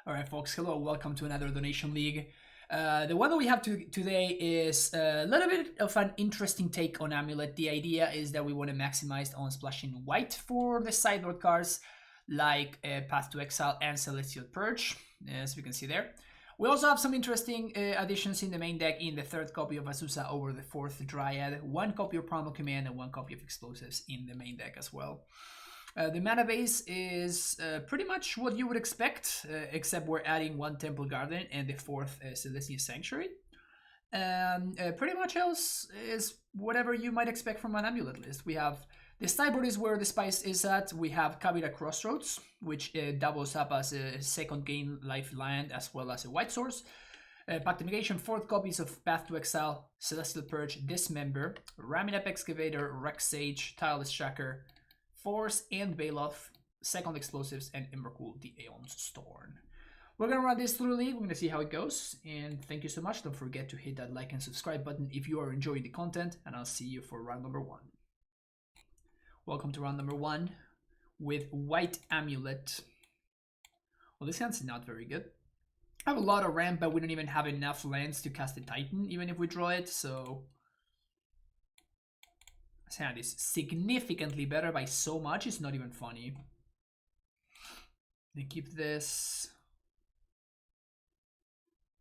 Alright folks, hello, welcome to another donation league. The one that we have today is a little bit of an interesting take on Amulet. The idea is that we want to maximize on splashing white for the sideboard cards like Path to Exile and Celestial Purge, as we can see there. We also have some interesting additions in the main deck in the third copy of Azusa over the fourth Dryad, one copy of Primal Command and one copy of Explosives in the main deck as well. The mana base is pretty much what you would expect, except we're adding one Temple Garden and the fourth Celestial Sanctuary. Pretty much else is whatever you might expect from an Amulet list. We have the sideboard is where the spice is at. We have Kavira Crossroads, which doubles up as a second gain life land as well as a white source. Pactification, 4th copies of Path to Exile, Celestial Purge, Dismember, Raminap Excavator, Rex Sage, Tireless Tracker, Force and Bailoff, second Explosives, and Emrakul the Aeon's Storm. We're gonna run this through the league, we're gonna see how it goes, and thank you so much. Don't forget to hit that like and subscribe button if you are enjoying the content, and I'll see you for round number 1. Welcome to round number 1 with White Amulet. Well, this hand's not very good. I have a lot of ramp, but we don't even have enough lands to cast a Titan, even if we draw it, so this hand is significantly better by so much, it's not even funny. They keep this.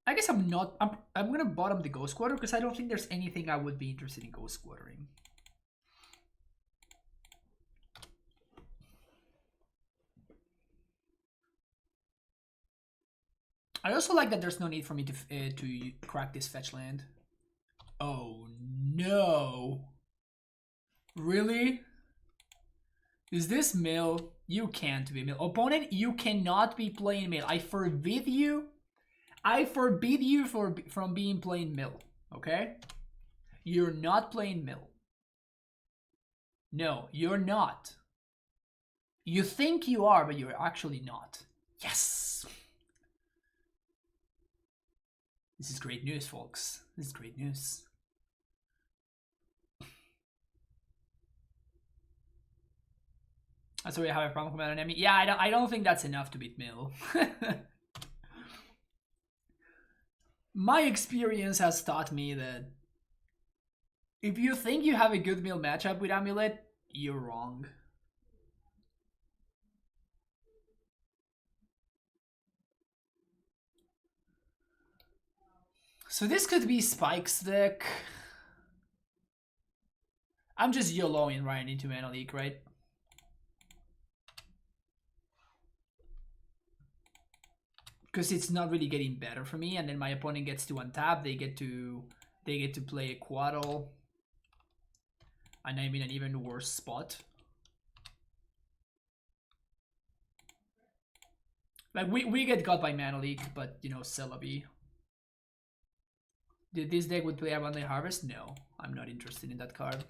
I guess I'm gonna bottom the Ghost Quarter because I don't think there's anything I would be interested in Ghost Quartering. I also like that there's no need for me to crack this fetch land. Oh no. Really? Is this mill? You can't be mill. Opponent, you cannot be playing mill. I forbid you. I forbid you from being playing mill. Okay? You're not playing mill. No, you're not. You think you are, but you're actually not. Yes! This is great news, folks. This is great news. So we have a problem with an enemy. Yeah, I don't think that's enough to beat Mill. My experience has taught me that if you think you have a good Mill matchup with Amulet, you're wrong. So this could be Spike's deck. I'm just YOLOing right into Mana Leak, right? Because it's not really getting better for me, and then my opponent gets to untap. They get to play a Quaddle, and I'm in an even worse spot. Like we get got by Mana Leak, but you know, Celebi. Did this deck would play Abundant Harvest? No, I'm not interested in that card.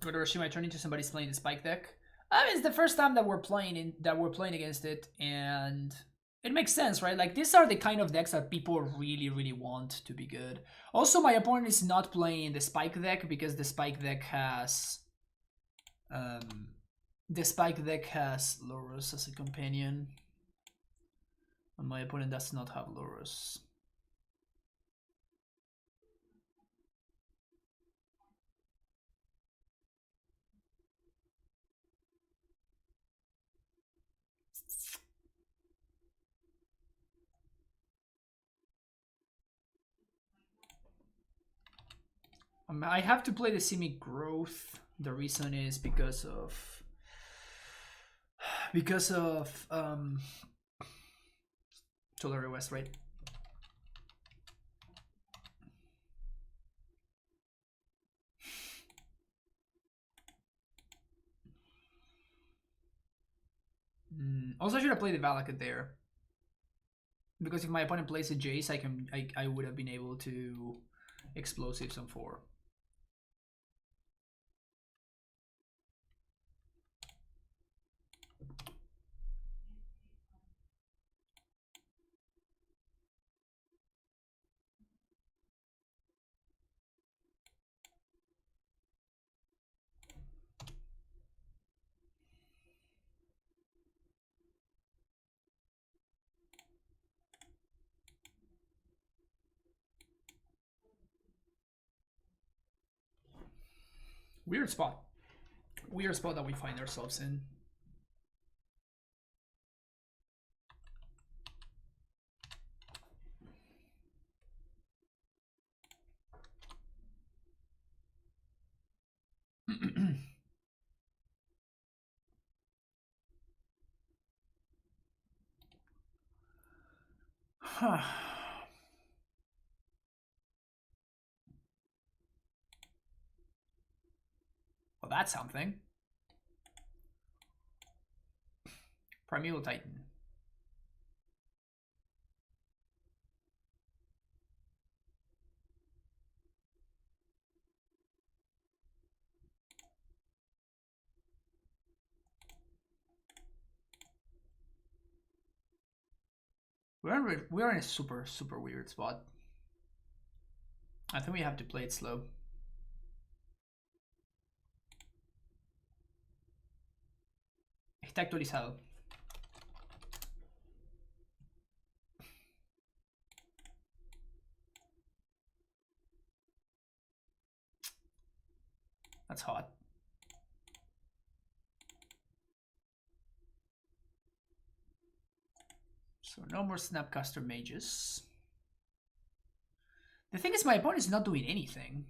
Whatever, she might turn into somebody's playing the Spike deck. I mean, it's the first time that we're playing against it, and it makes sense, right? Like, these are the kind of decks that people really want to be good. Also, my opponent is not playing the Spike deck because the Spike deck has Lurrus as a companion, and my opponent does not have Lurrus. I have to play the Simic Growth. The reason is because of Tulare West, right? Also, I should have played the Valakut there, because if my opponent plays a Jace, I would have been able to Explosives on 4. Weird spot. Weird spot that we find ourselves in. Huh. Well, that's something. Primeval Titan. We're in a super weird spot. I think we have to play it slow. Está actualizado. That's hot. So no more Snapcaster mages. The thing is, my opponent is not doing anything.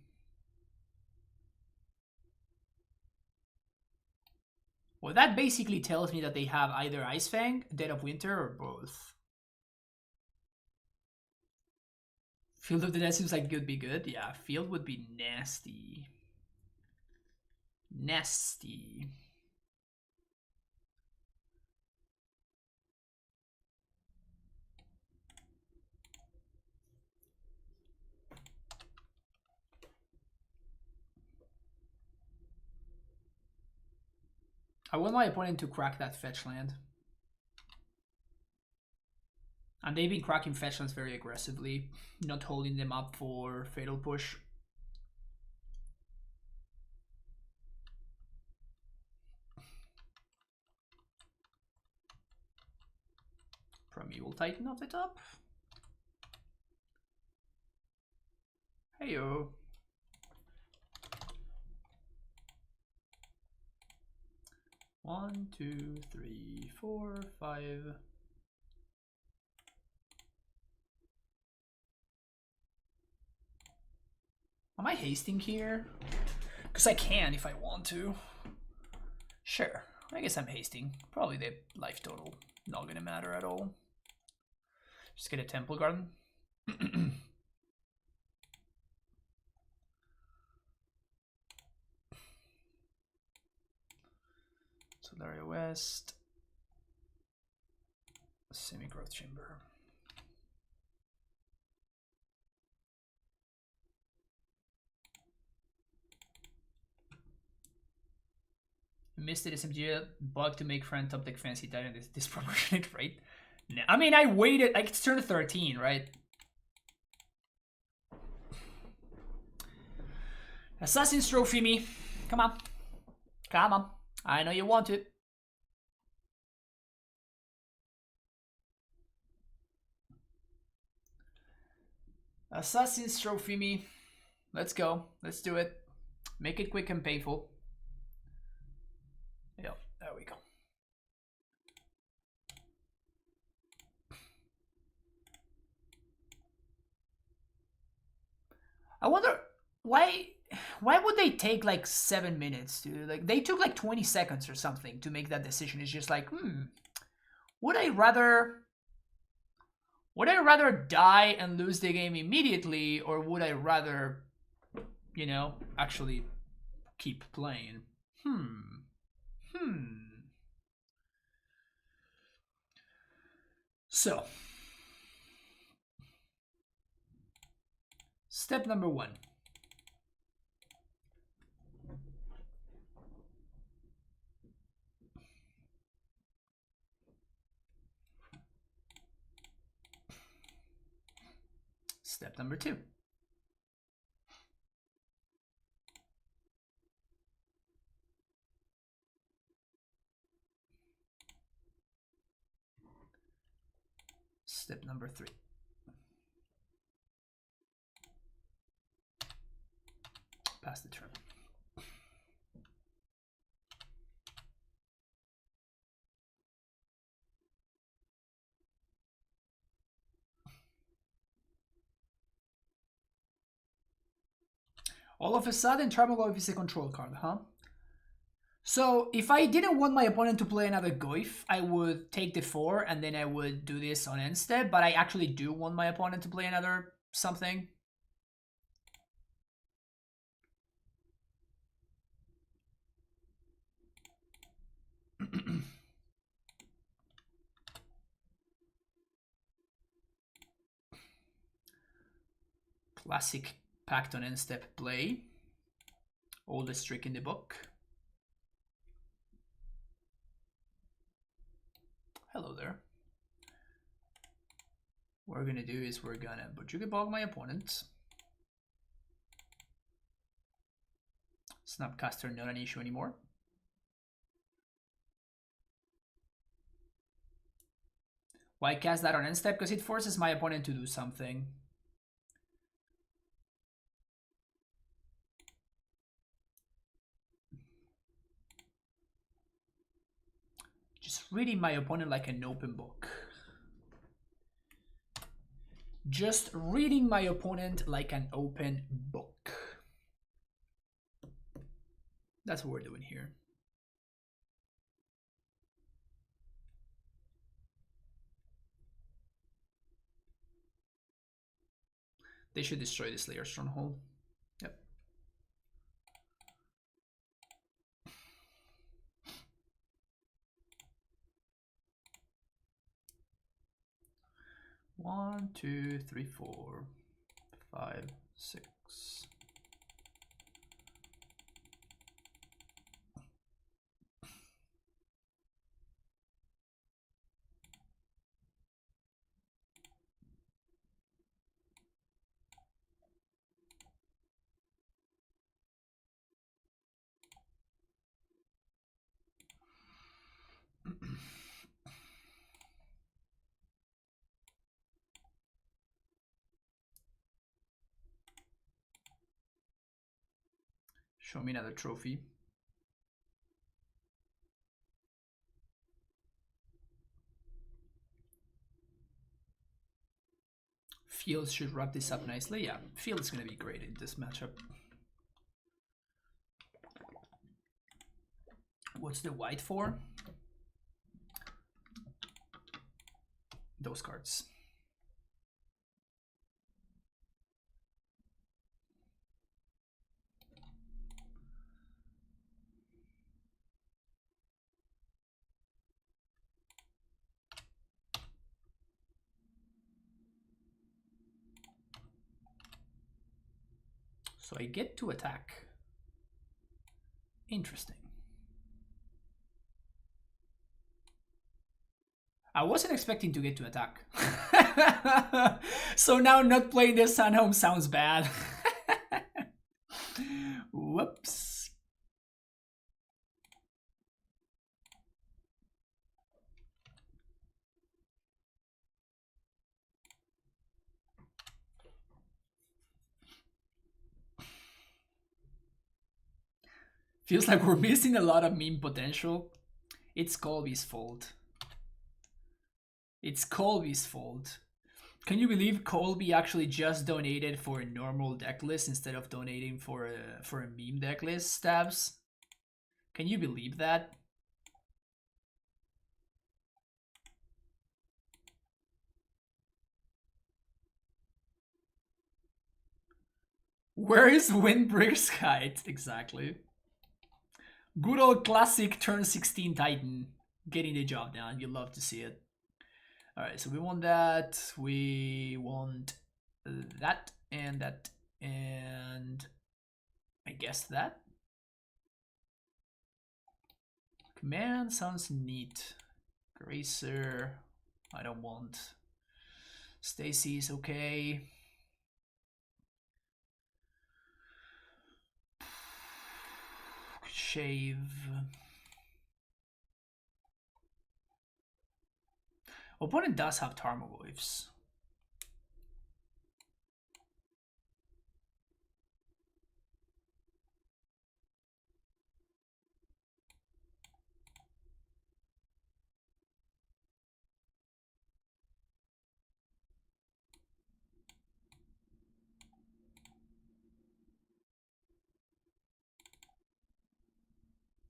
Well, that basically tells me that they have either Ice Fang, Dead of Winter, or both. Field of the Dead seems like it would be good. Yeah, Field would be nasty. Nasty. I want my opponent to crack that fetch land. And they've been cracking fetch lands very aggressively, not holding them up for Fatal Push. Primeval Titan off the top. Heyo. One, two, three, four, five. Am I hasting here? Because I can if I want to. Sure, I guess I'm hasting. Probably the life total. Not gonna matter at all. Just get a Temple Garden. Solaria West. Semi-growth chamber. Missed it SMG bug to make friend top deck fancy titan is disproportionate, right? No, I mean, I waited. Like, it's turn 13, right? Assassin's Trophy me. Come on. Come on. I know you want it. Assassin's Trophy me. Let's go. Let's do it. Make it quick and painful. Yeah, there we go. I wonder why would they take like 7 minutes to like they took like 20 seconds or something to make that decision. It's just like, would I rather die and lose the game immediately, or would I rather, you know, actually keep playing? So, step number 1. Step number 2. Step number 3. Pass the turn. All of a sudden, Tribal is a control card, huh? So if I didn't want my opponent to play another Goyf, I would take the 4 and then I would do this on end step, but I actually do want my opponent to play another something. Classic Pact on end step play. Oldest trick in the book. Hello there. What we're gonna do is we're gonna Bojuka Bog my opponent. Snapcaster not an issue anymore. Why cast that on end step? Because it forces my opponent to do something. Just reading my opponent like an open book. Just reading my opponent like an open book. That's what we're doing here. They should destroy the Slayer Stronghold. Yep. One, two, three, 4, 5, 6. Show me another trophy. Fields should wrap this up nicely. Yeah, Fields is going to be great in this matchup. What's the white for? Those cards. So I get to attack. Interesting. I wasn't expecting to get to attack. So now not playing the Sun Home sounds bad. Whoops. Feels like we're missing a lot of meme potential. It's Colby's fault. It's Colby's fault. Can you believe Colby actually just donated for a normal deck list instead of donating for a meme deck list, Stabs? Can you believe that? Where is Windbreaker's Kite? Exactly. Good old classic turn 16 Titan getting the job done. You love to see it. Alright, so we want that. We want that and that and I guess that. Command sounds neat. Gracer, I don't want. Stacy's okay. Shave. Opponent does have Tarmogoyfs.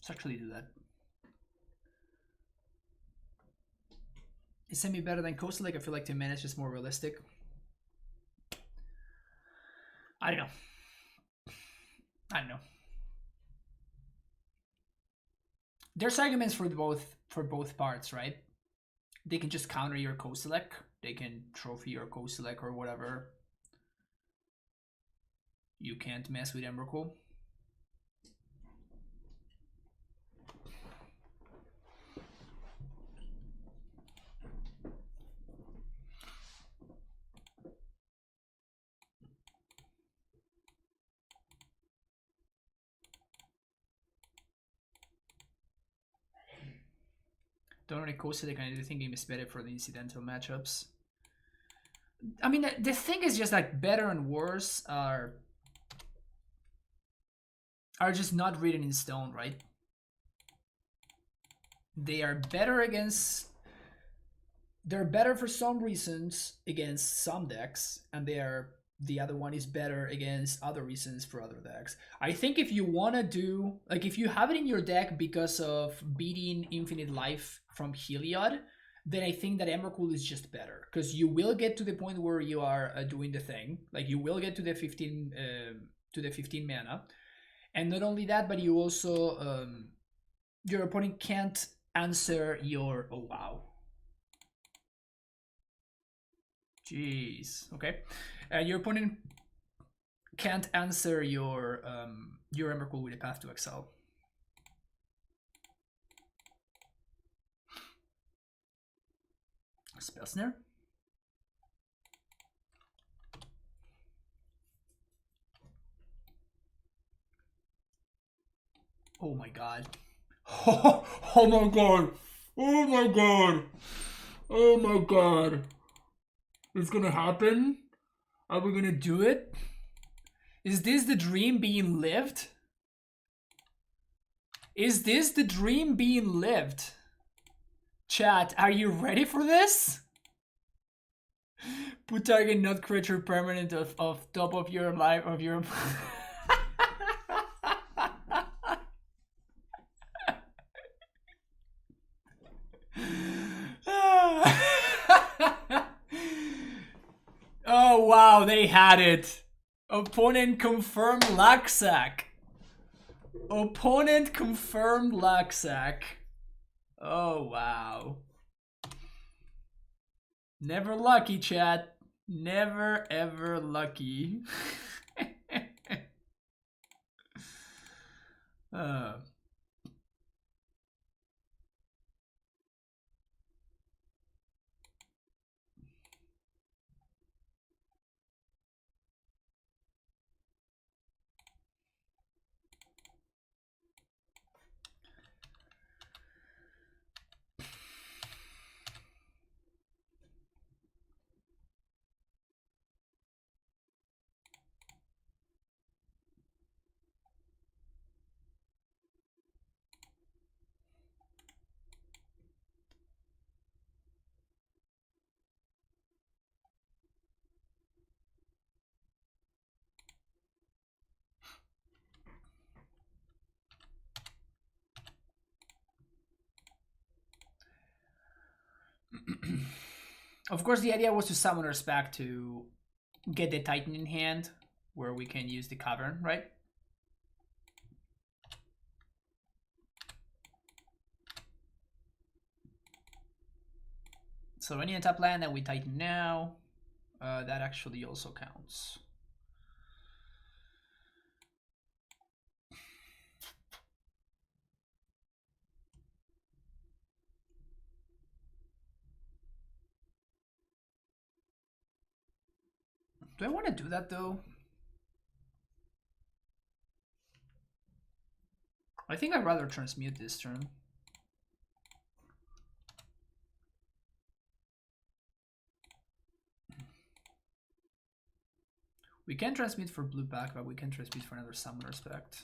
Let's actually do that. Is Semi better than Coastal Lake? I feel like 10 mana is just more realistic. I don't know. I don't know. There's arguments for both parts, right? They can just counter your Coastal Lake. They can trophy your Coastal Lake or whatever. You can't mess with Emrakul. Don't really Coastal Lake, and I do think game is better for the incidental matchups. I mean, the thing is just like better and worse are just not written in stone, right? They are better against... They're better for some reasons against some decks, and the other one is better against other reasons for other decks. I think if you want to do... Like, if you have it in your deck because of beating Infinite Life from Heliod, then I think that Emrakul is just better. Because you will get to the point where you are doing the thing. Like, you will get to the 15 mana. And not only that, but you also... your opponent can't answer your... Oh, wow. Jeez. Okay. Your opponent can't answer your Emrakul with a Path to Exile. Spell Snare. Oh my god. Oh my god. Oh my god. Oh my god. It's gonna happen? Are we gonna do it? Is this the dream being lived? Is this the dream being lived? Chat, are you ready for this? Put target not creature permanent of top of your life of your... Oh wow, they had it. Opponent confirmed Laxac. Opponent confirmed Laxac. Oh wow. Never lucky, chat. Never ever lucky. Of course, the idea was to summon our spec to get the Titan in hand, where we can use the Cavern, right? So any untap land that we Titan now, that actually also counts. Do I want to do that though? I think I'd rather transmute this turn. We can transmute for blue back, but we can transmute for another summoner spect.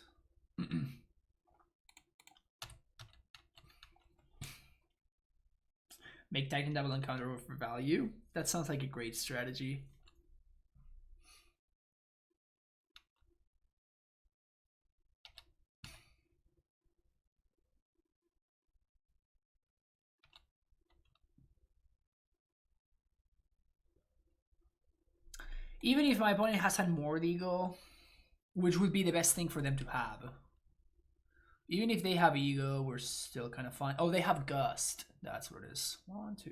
Make Titan double encounter for value. That sounds like a great strategy. Even if my opponent has had more ego, which would be the best thing for them to have. Even if they have ego, we're still kind of fine. Oh, they have gust. That's what it is. 1, 2.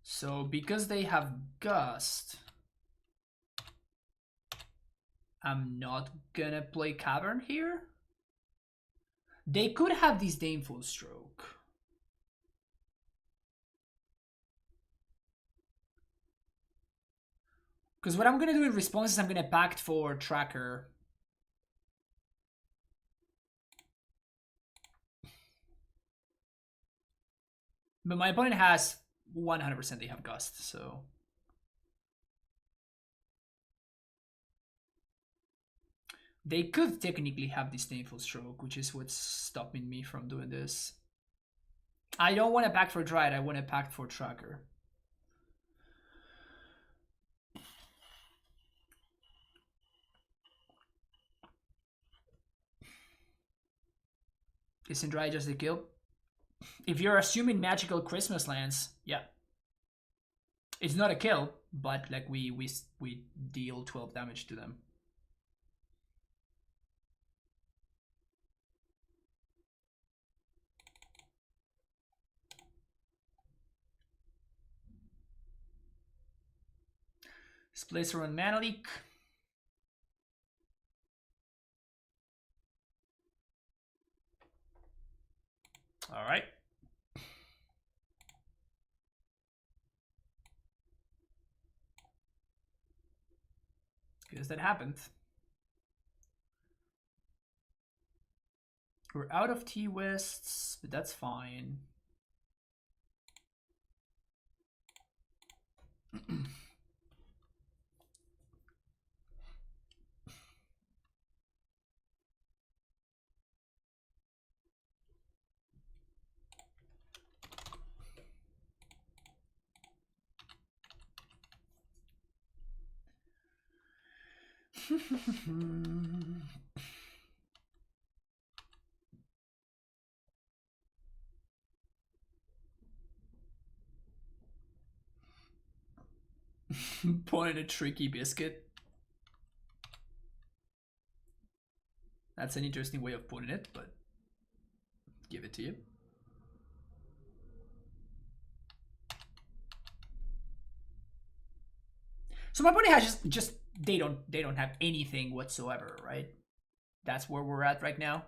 So because they have gust, I'm not gonna play cavern here. They could have disdainful stroke. Because what I'm gonna do in response is I'm gonna pact for tracker. But my opponent has 100% they have gust, so. They could technically have disdainful stroke, which is what's stopping me from doing this. I don't want to pact for Dryad, I want to pact for tracker. Isn't Dryad just a kill? If you're assuming magical Christmas lands, yeah. It's not a kill, but like we deal 12 damage to them. Splits around Mana Leak. Alright. Guess that happened. We're out of T-Wests, but that's fine. Pulling a tricky biscuit. That's an interesting way of putting it, but give it to you. So my opponent has just they don't have anything whatsoever, right? That's where we're at right now.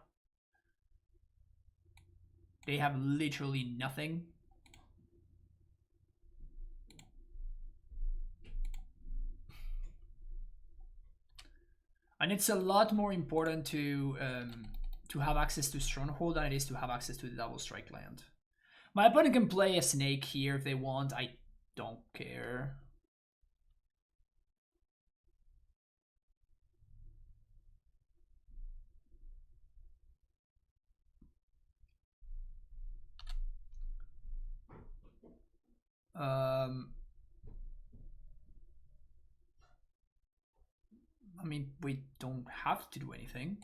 They have literally nothing. And it's a lot more important to have access to Stronghold than it is to have access to the Double Strike land. My opponent can play a Snake here if they want. I don't care. I mean, we don't have to do anything.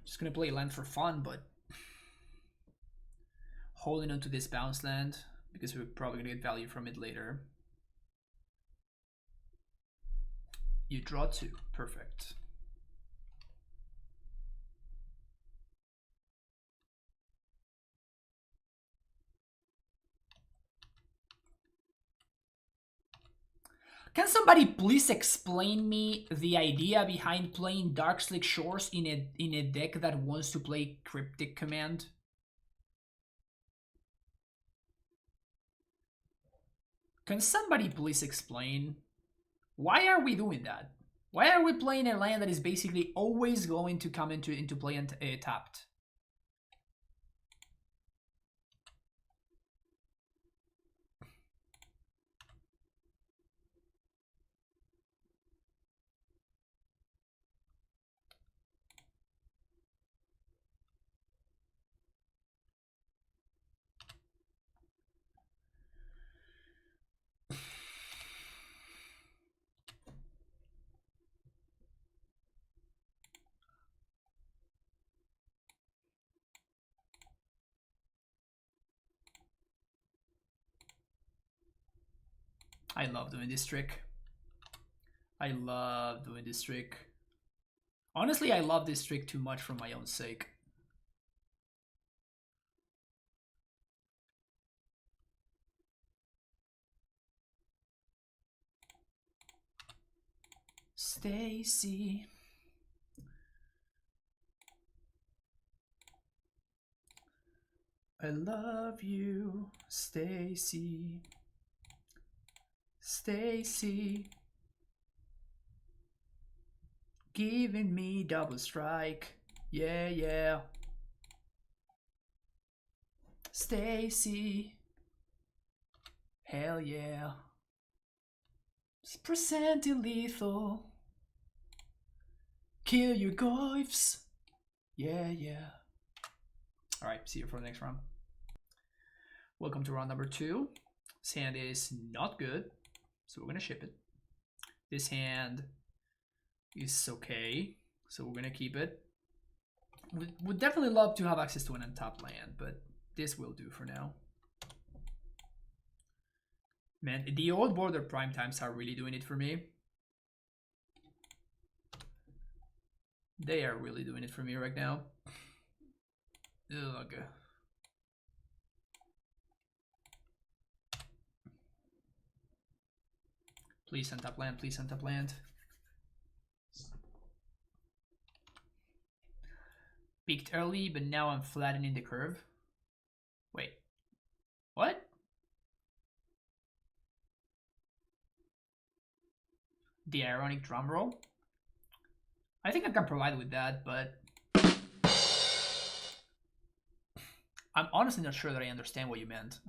Just gonna play land for fun, but holding onto this bounce land because we're probably gonna get value from it later. You draw 2, perfect. Can somebody please explain me the idea behind playing Darkslick Shores in a deck that wants to play Cryptic Command? Can somebody please explain? Why are we doing that? Why are we playing a land that is basically always going to come into play and tapped? I love doing this trick. I love doing this trick. Honestly, I love this trick too much for my own sake. Stacy. I love you, Stacy. Stacy. Giving me double strike. Yeah, yeah. Stacy. Hell yeah. Percent lethal. Kill your goifs. Yeah, yeah. Alright, see you for the next round. Welcome to round number 2. This hand is not good, so we're gonna ship it. This hand is okay, so we're gonna keep it. Would definitely love to have access to an untapped land, but this will do for now. Man, the old border prime times are really doing it for me. They are really doing it for me right now. Ugh. Please untap land, please untap land. Peaked early, but now I'm flattening the curve. Wait, what? The ironic drum roll? I think I can provide with that, but I'm honestly not sure that I understand what you meant.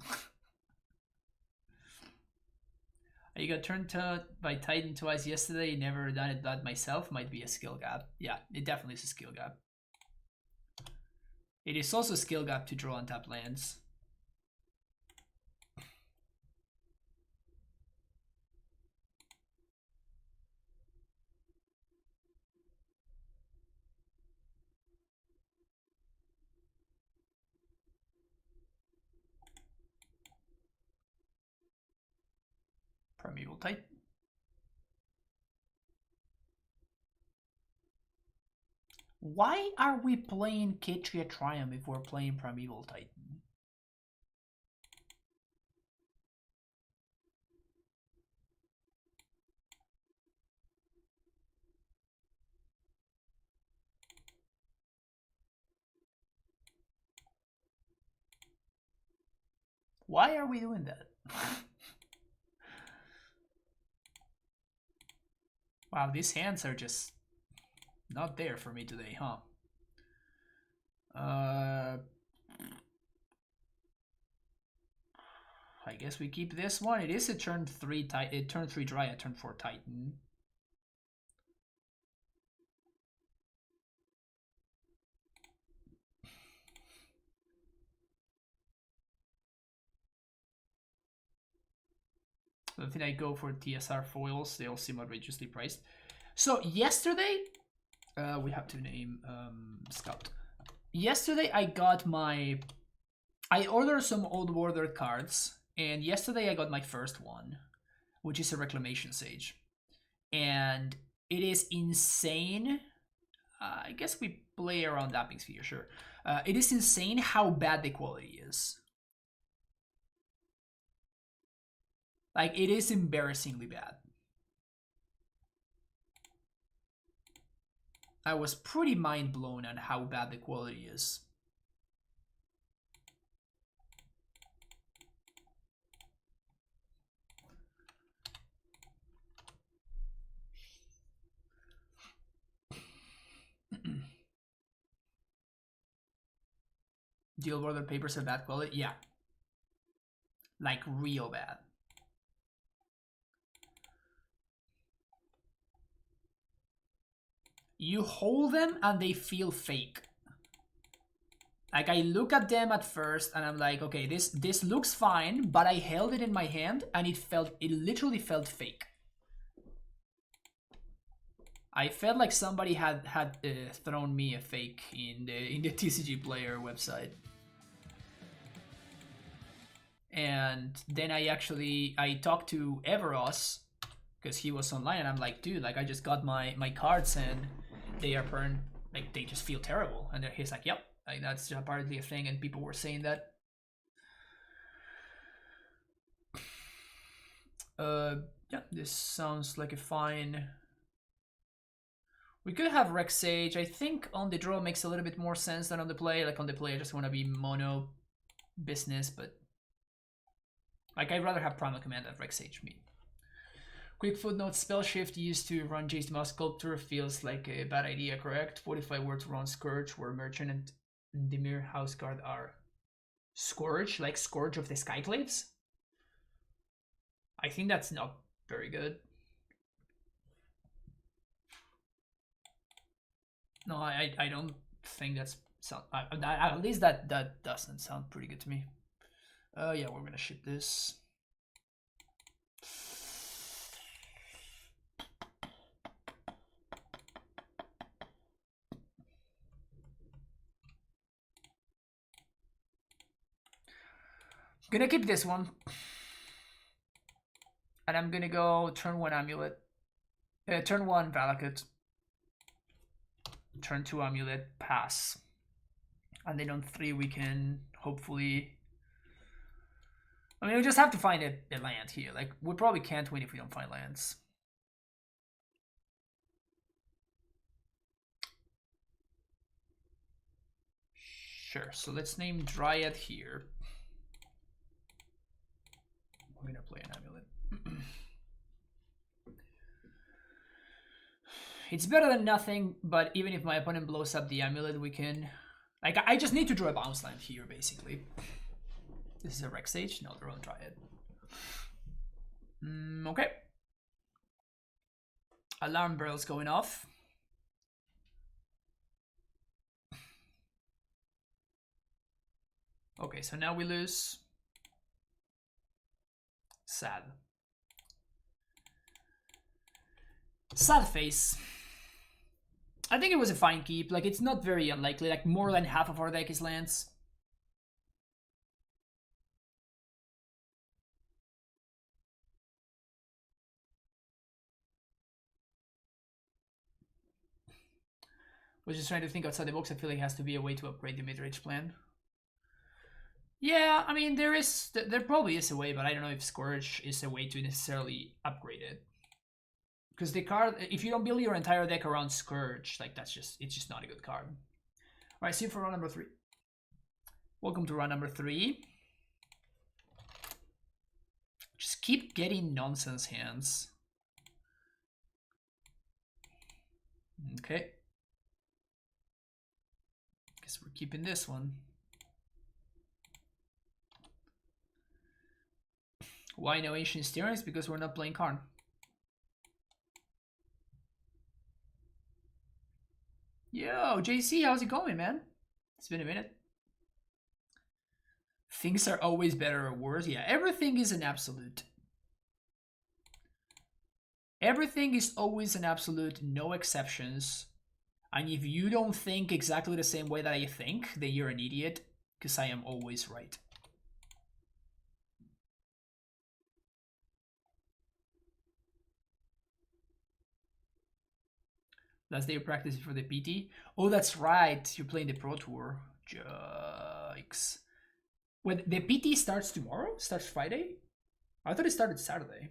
I got turned by Titan twice yesterday, never done it that myself, might be a skill gap. Yeah, it definitely is a skill gap. It is also a skill gap to draw untap lands. Primeval Titan. Why are we playing Ketria Triumph if we're playing Primeval Titan? Why are we doing that? Wow, these hands are just not there for me today, huh? I guess we keep this one. It is a turn 3 turn 3 Dryad, turn 4 Titan. I think I go for TSR foils. They all seem outrageously priced. So yesterday, we have to name Scout. Yesterday I got my... I ordered some old border cards, and yesterday I got my first one, which is a Reclamation Sage. And it is insane. I guess we play around Dapping Sphere, sure. It is insane how bad the quality is. Like, it is embarrassingly bad. I was pretty mind blown on how bad the quality is. Deal border papers are bad quality? Yeah. Like, real bad. You hold them and they feel fake. Like, I look at them at first and I'm like, okay, this looks fine, but I held it in my hand and it literally felt fake. I felt like somebody had thrown me a fake in the TCG Player website. And then I talked to Everos because he was online, and I'm like, dude, like I just got my cards and they are burned, like they just feel terrible. And he's like, yep, like that's apparently a thing, and people were saying that. Yeah, this sounds like a fine. We could have Rex Sage. I think on the draw makes a little bit more sense than on the play. Like on the play, I just want to be mono business, but like I'd rather have Primal Command than Rex Sage me. Quick footnote, spell shift used to run Jace the Mouse Sculptor feels like a bad idea, correct? What if I were to run Scourge where Merchant and Dimir House Guard are? Scourge? Like Scourge of the Skyclaves? I think that's not very good. No, I don't think that's sound. At least that doesn't sound pretty good to me. Yeah, we're gonna ship this. Gonna keep this one. And I'm gonna go turn 1 Amulet. Turn 1 Valakut. Turn 2 Amulet, pass. And then on 3 we can hopefully... I mean, we just have to find a land here. Like, we probably can't win if we don't find lands. Sure, so let's name Dryad here. We're gonna play an Amulet. It's better than nothing, but even if my opponent blows up the Amulet, we can... Like, I just need to draw a bounce land here, basically. This is a Rex Sage, no, they're on Dryad. Okay. Alarm bells going off. Okay, so now we lose. Sad. Sad face. I think it was a fine keep. Like, it's not very unlikely. Like, more than half of our deck is lands. Was just trying to think outside the box. I feel like it has to be a way to upgrade the mid-range plan. Yeah, I mean, there probably is a way, but I don't know if Scourge is a way to necessarily upgrade it. Because the card, if you don't build your entire deck around Scourge, like it's just not a good card. Alright, see you for round number 3. Welcome to round number 3. Just keep getting nonsense hands. Okay. Guess we're keeping this one. Why no Ancient Steerings? Because we're not playing Karn. Yo, JC, how's it going, man? It's been a minute. Things are always better or worse. Yeah, everything is an absolute. Everything is always an absolute, no exceptions. And if you don't think exactly the same way that I think, then you're an idiot, because I am always right. Last day of practice for the PT. Oh, that's right. You're playing the Pro Tour. Yikes. Wait, the PT starts tomorrow? Starts Friday? I thought it started Saturday.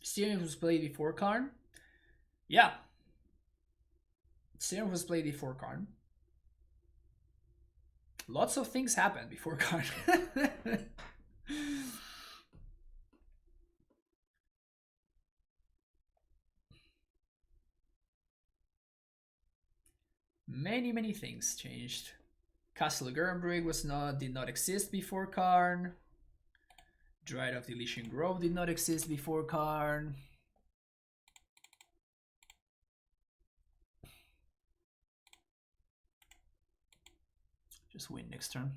Steering was played before Karn? Yeah. Steering was played before Karn. Lots of things happened before Karn. Many things changed. Castle Gernbrig did not exist before Karn. Dryad of the Elysian Grove did not exist before Karn. Just win next turn.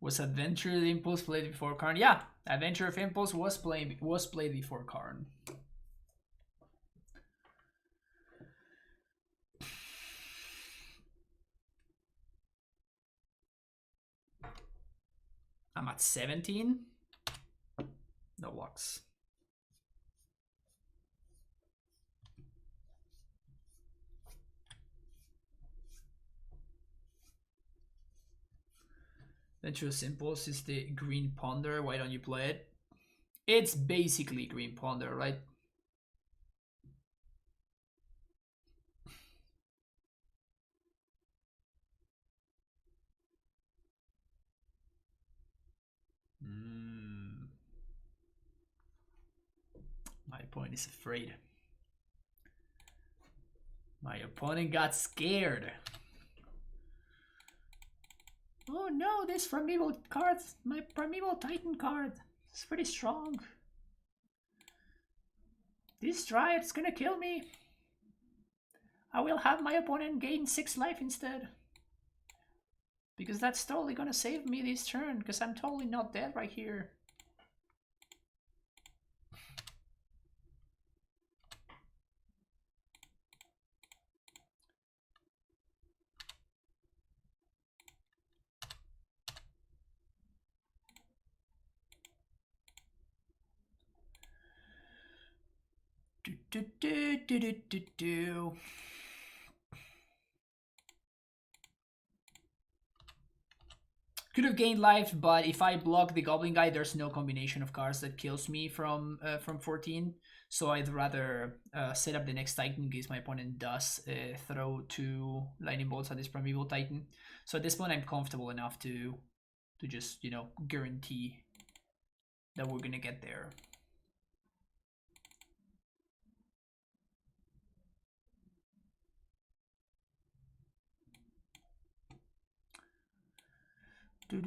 Was Adventure of Impulse played before Karn? Yeah, Adventure of Impulse was played before Karn. I'm at 17. No locks. Venturous Impulse is the green ponder. Why don't you play it? It's basically green ponder, right? My opponent is afraid. My opponent got scared. Oh no, this Primeval card, my Primeval Titan card, is pretty strong. This Dryad's gonna kill me. I will have my opponent gain 6 life instead. Because that's totally gonna save me this turn, because I'm totally not dead right here. Could have gained life, but if I block the Goblin guy, there's no combination of cards that kills me from 14. So I'd rather set up the next Titan in case my opponent does throw 2 Lightning Bolts at this Primeval Titan. So at this point, I'm comfortable enough to just, you know, guarantee that we're gonna get there. I've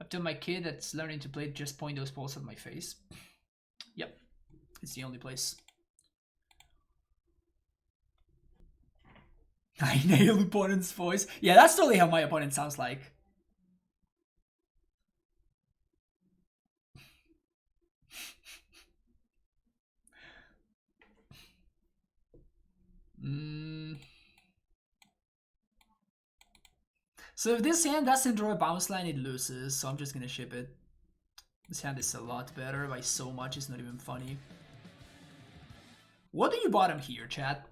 told my kid that's learning to play, just point those balls at my face. Yep, it's the only place. I nail opponent's voice. Yeah, that's totally how my opponent sounds like. So if this hand doesn't draw a bounce line, it loses. So I'm just gonna ship it. This hand is a lot better by so much, it's not even funny. What do you bottom here, chat?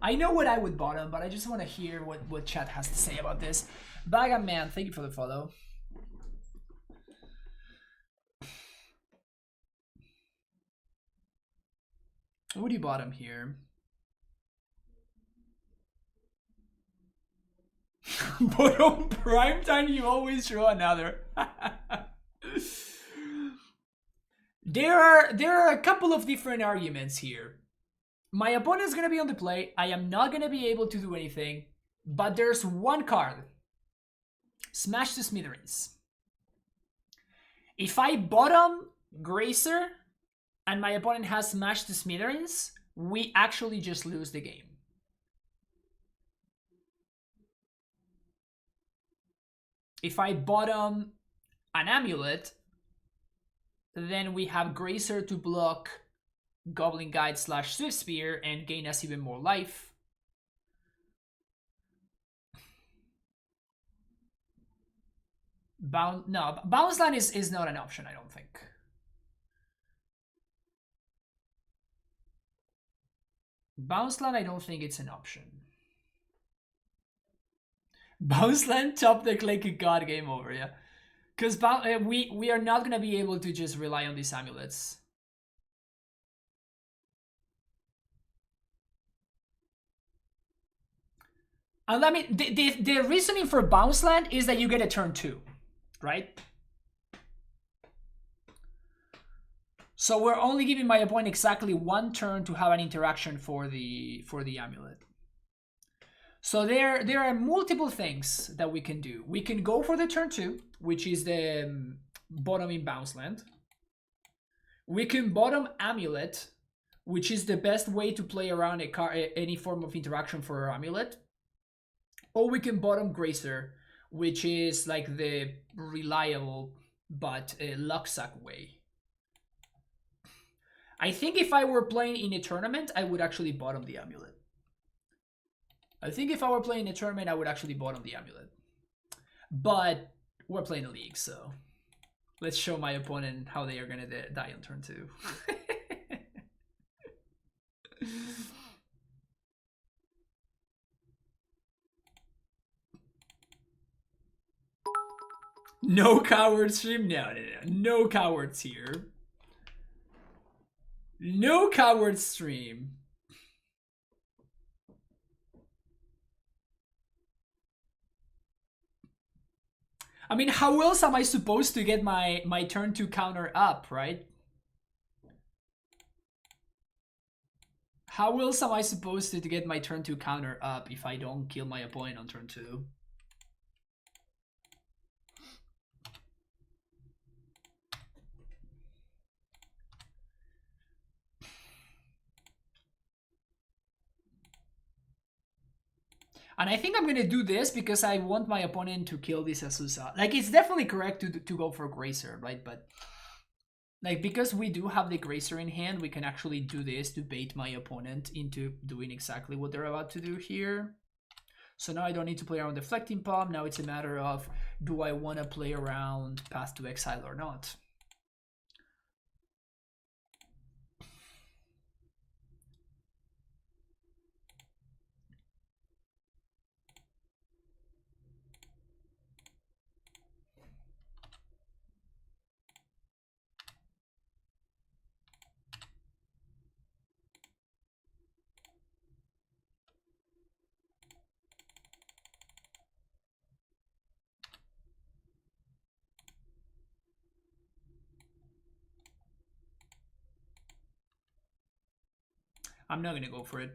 I know what I would bottom, but I just want to hear what chat has to say about this. Bagam Man, thank you for the follow. What do you bottom here? But on prime time, you always draw another. There are a couple of different arguments here. My opponent's gonna be on the play. I am not gonna be able to do anything. But there's one card. Smash to Smithereens. If I bottom Gracer and my opponent has Smash to Smithereens, we actually just lose the game. If I bottom an Amulet, then we have Gracer to block Goblin Guide / Swift Spear and gain us even more life. No, Bounce Line is not an option, I don't think. Bounce Line, I don't think it's an option. Bounce Line top deck like a god, game over, yeah. Because we are not going to be able to just rely on these amulets. And I mean, the reasoning for Bounce Land is that you get a turn 2, right? So we're only giving my opponent exactly 1 turn to have an interaction for the amulet. So there are multiple things that we can do. We can go for the turn 2, which is the bottoming Bounce Land. We can bottom Amulet, which is the best way to play around any form of interaction for our Amulet. Or we can bottom Gracer, which is like the reliable but luck suck way. I think if I were playing in a tournament, I would actually bottom the Amulet. I think if I were playing a tournament, I would actually bottom the Amulet. But we're playing a league, so let's show my opponent how they are gonna die on turn 2. No coward stream? No. No cowards here. No coward stream. I mean, how else am I supposed to get my turn 2 counter up, right? How else am I supposed to get my turn 2 counter up if I don't kill my opponent on turn 2? And I think I'm gonna do this because I want my opponent to kill this Azusa. Like, it's definitely correct to go for Gracer, right? But like, because we do have the Gracer in hand, we can actually do this to bait my opponent into doing exactly what they're about to do here. So now I don't need to play around Deflecting Palm. Now it's a matter of, do I want to play around Path to Exile or not? I'm not going to go for it.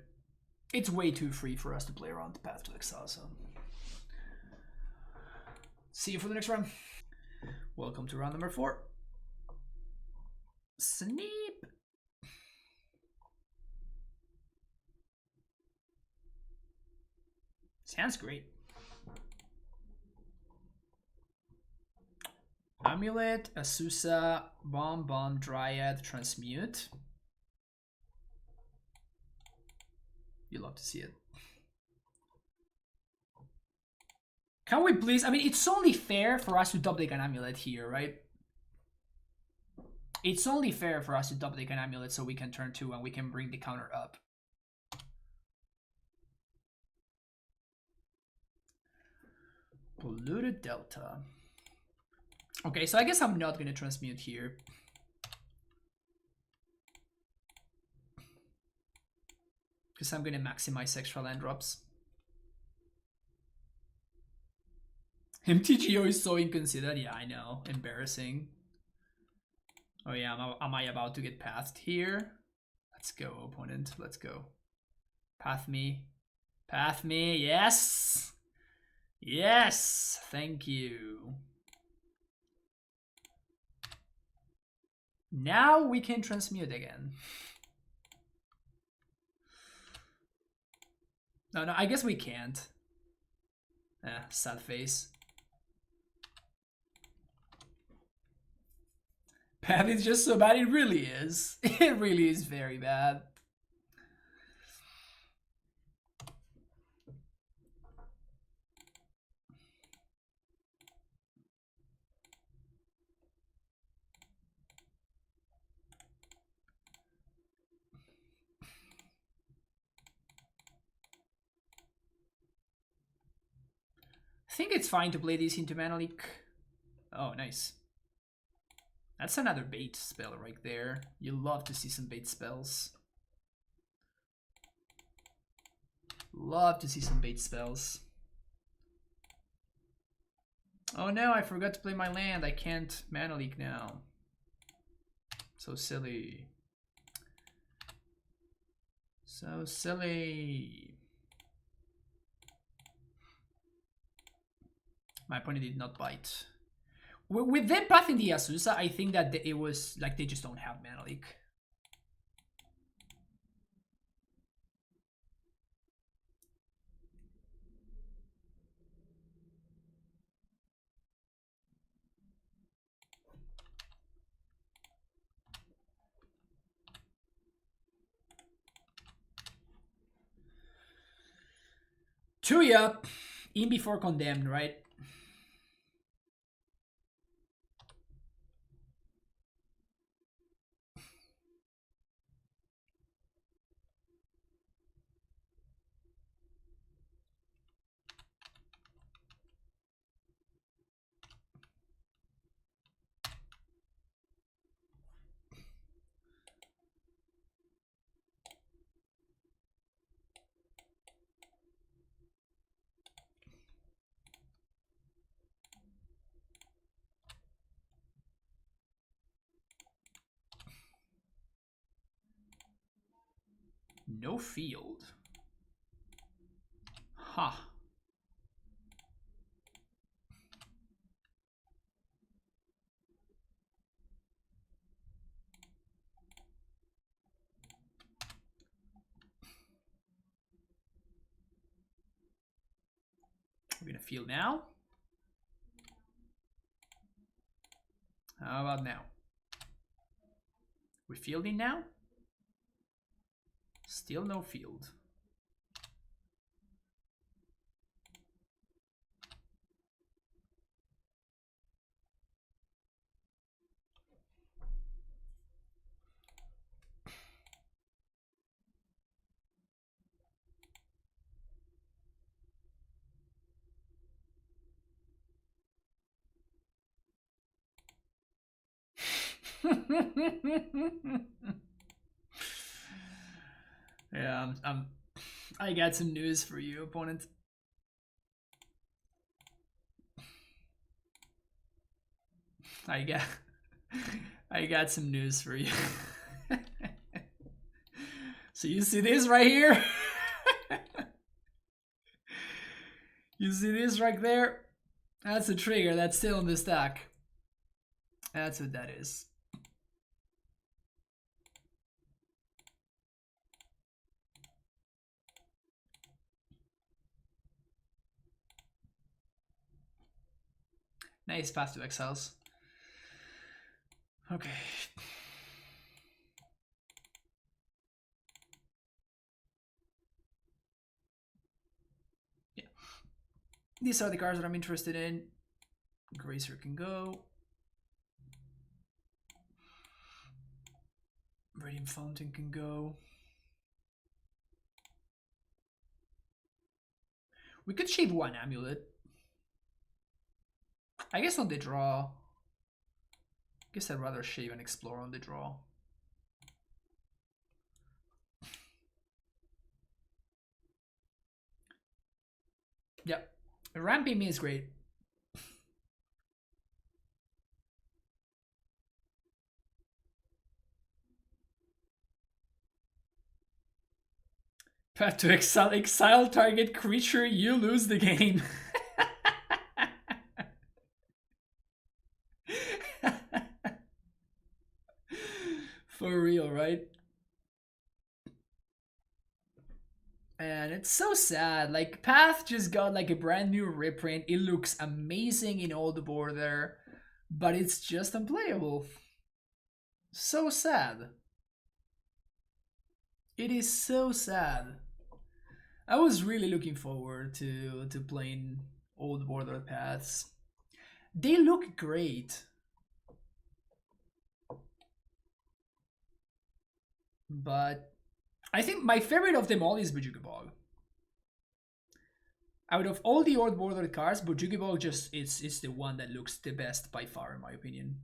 It's way too free for us to play around the Path to Exile, so... See you for the next round. Welcome to round number 4. Sneep. Sounds great. Amulet, Asusa, Bomb, Dryad, Transmute. You love to see it. Can we please? I mean, it's only fair for us to double-deck an Amulet here, right? It's only fair for us to double-deck an Amulet so we can turn 2 and we can bring the counter up. Polluted Delta. Okay, so I guess I'm not going to transmute here. Because I'm going to maximize extra land drops. MTGO is so inconsiderate. Yeah, I know. Embarrassing. Oh yeah, am I about to get pathed here? Let's go, opponent. Let's go. Path me. Path me. Yes! Yes! Thank you. Now we can transmute again. No, I guess we can't. Sad face. Path is just so bad. It really is. It really is very bad. I think it's fine to play this into Mana Leak. Oh, nice. That's another bait spell right there. You love to see some bait spells. Love to see some bait spells. Oh no, I forgot to play my land. I can't Mana Leak now. So silly. So silly. My opponent did not bite. With them pathing the Asusa, I think that it was like they just don't have Mana Leak. Chuya, in before condemned, right? No field. Huh. We're gonna field now. How about now? We're fielding now? Still no field. Yeah, I got some news for you, opponent. I got I got some news for you. So you see this right here? You see this right there? That's a trigger that's still in the stack. That's what that is. Nice path to exiles. Okay. Yeah. These are the cards that I'm interested in. Grazer can go. Radiant Fountain can go. We could shave one Amulet. I guess on the draw. I guess I'd rather shave and explore on the draw. Yep. Ramping me is great. Path to exile target creature, you lose the game. For real, right? And it's so sad. Like, Path just got like a brand new reprint. It looks amazing in Old Border, but it's just unplayable. So sad. It is so sad. I was really looking forward to playing Old Border Paths. They look great. But I think my favorite of them all is Bujugabog. Out of all the Old Border cards, Bujugabog just it's the one that looks the best by far, in my opinion.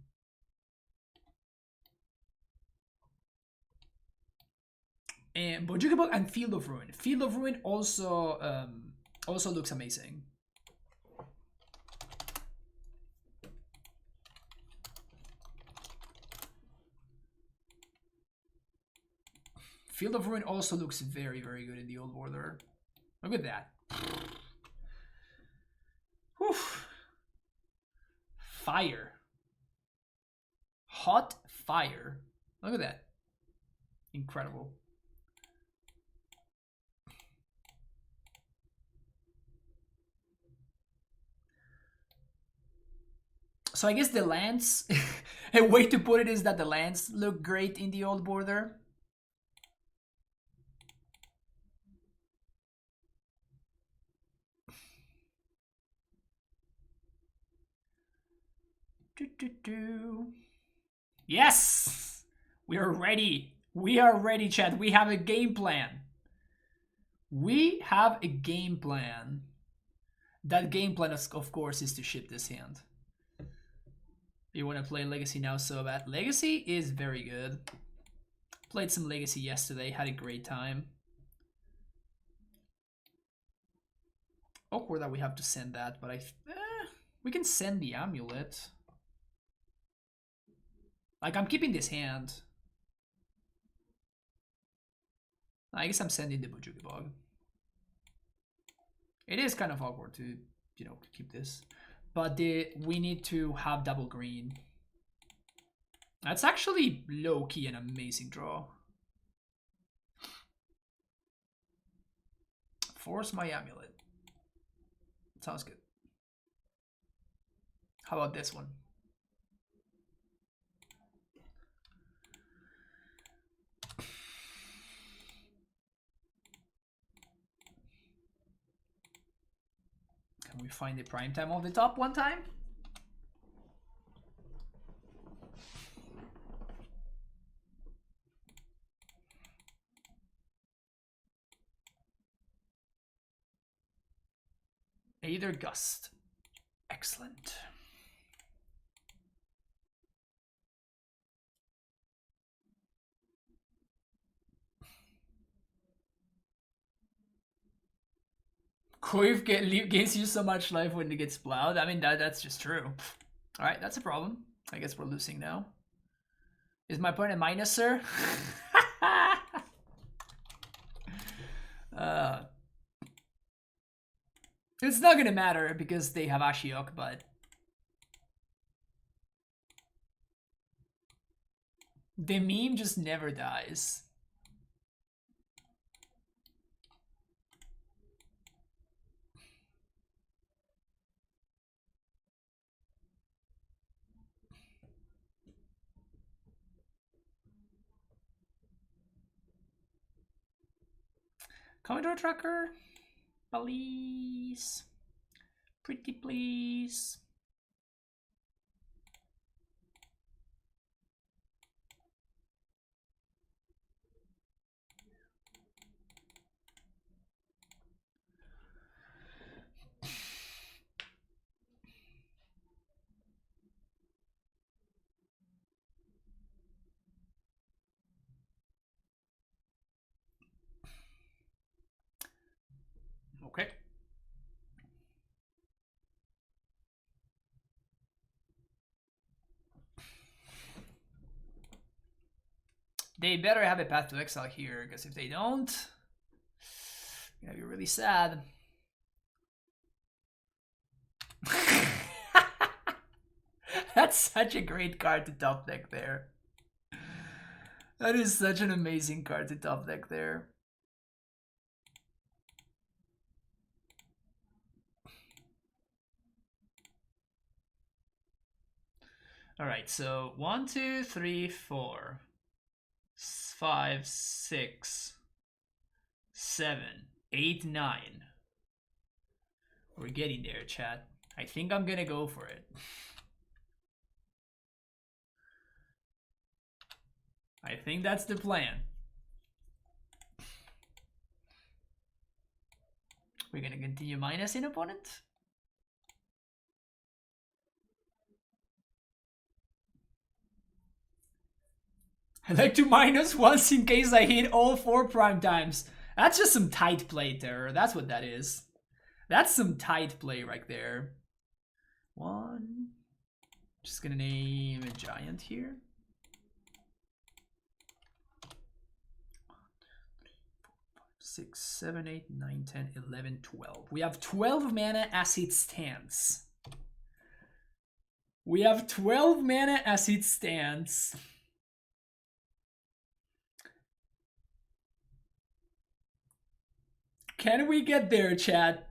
And Bujugabog and Field of Ruin. Field of Ruin also also looks amazing. Field of Ruin also looks very, very good in the Old Border. Look at that. Whew. Fire. Hot fire. Look at that. Incredible. So I guess the lands, a way to put it is that the lands look great in the Old Border. Yes! We are ready. We are ready, chat. We have a game plan. We have a game plan. That game plan, of course, is to ship this hand. You want to play Legacy now so bad. Legacy is very good. Played some Legacy yesterday. Had a great time. Awkward that we have to send that, but we can send the Amulet. Like, I'm keeping this hand. I guess I'm sending the Bujuki Bog. It is kind of awkward to, you know, keep this. But we need to have double green. That's actually low-key an amazing draw. Force my Amulet. Sounds good. How about this one? Can we find the prime time of the top one time? Either Gust. Excellent. Koiv gains you so much life when it gets plowed. I mean, that's just true. Alright, that's a problem. I guess we're losing now. Is my point a minus, sir? It's not gonna matter because they have Ashiok, but the meme just never dies. Commodore Tracker, please. Pretty please. Okay. They better have a path to exile here, because if they don't, it's gonna be really sad. That's such a great card to top deck there. That is such an amazing card to top deck there. Alright, so 1, 2, 3, 4, 5, 6, 7, 8, 9. We're getting there, chat. I think I'm gonna go for it. I think that's the plan. We're gonna continue minus in opponent. I like to minus once in case I hit all 4 prime times. That's just some tight play, Terror. That's what that is. That's some tight play right there. 1. Just gonna name a giant here. 6, 7, 8, 9, 10, 11, 12. We have 12 mana as it stands. We have 12 mana as it stands. Can we get there, chat?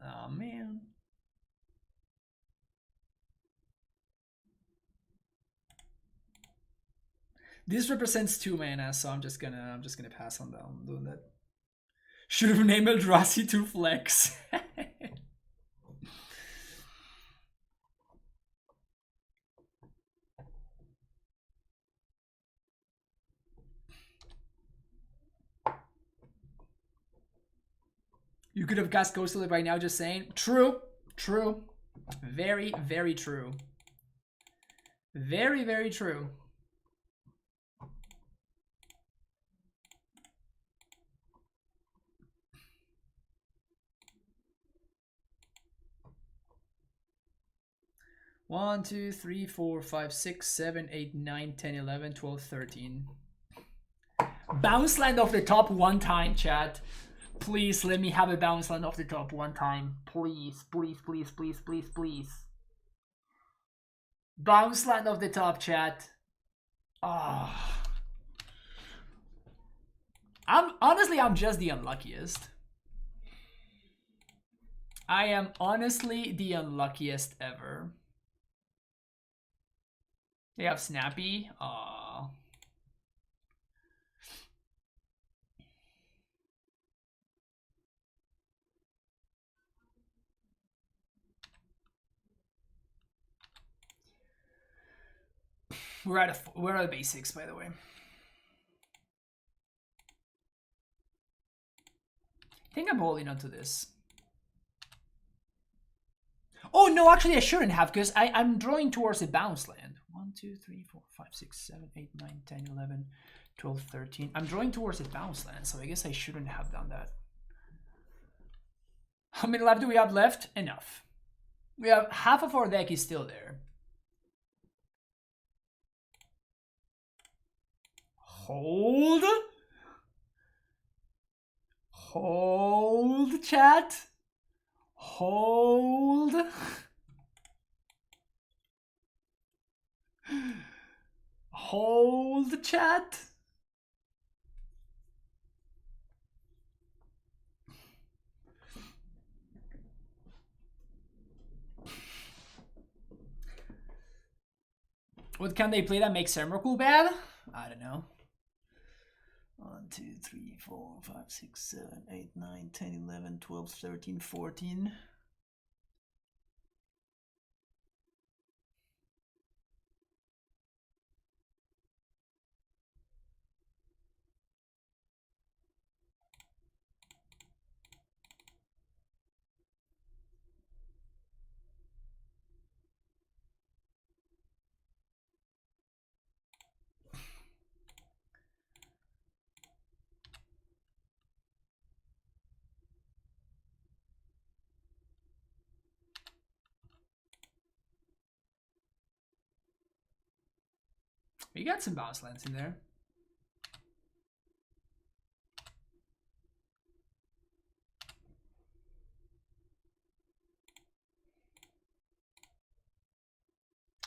Oh man. This represents 2 mana, so I'm just gonna pass on doing that. Should have named Eldrazi to flex. You could have cast Coastal right now, just saying. True. True. Very, very true. Very, very true. One, 2, 3, 4, 5, 6, 7, 8, 9, 10, 11, 12, 13. Bounce land off the top one time, chat. Please let me have a bounce land off the top one time. Please, please, please, please, please, please. Bounce land off the top, chat. Ah. I'm just the unluckiest. I am honestly the unluckiest ever. They have Snappy. Aww. We're at basics, by the way. I think I'm holding onto this. Oh no, actually I shouldn't have, because I'm drawing towards a bounce land. 1, 2, 3, 4, 5, 6, 7, 8, 9, 10, 11, 12, 13. I'm drawing towards a bounce land, so I guess I shouldn't have done that. How many life do we have left? Enough. We have half of our deck is still there. Hold. Hold, chat. Hold. Hold, chat. What can they play that makes Ceracool bad? I don't know. 1, 2, 3, 4, 5, 6, 7, 8, 9, 10, 11, 12, 13, 14. We got some bounce lands in there.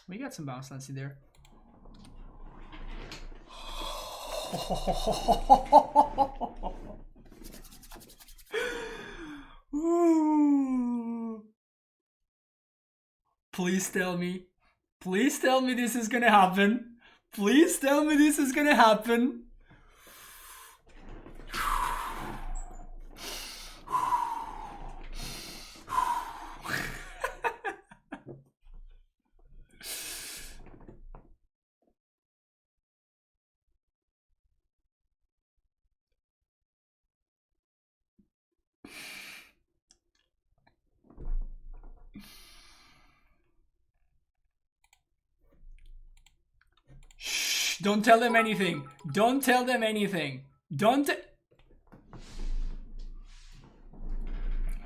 We got some bounce lands in there. Please tell me. Please tell me this is gonna happen. Please tell me this is gonna happen. Shh, don't tell them anything. Don't tell them anything. Don't.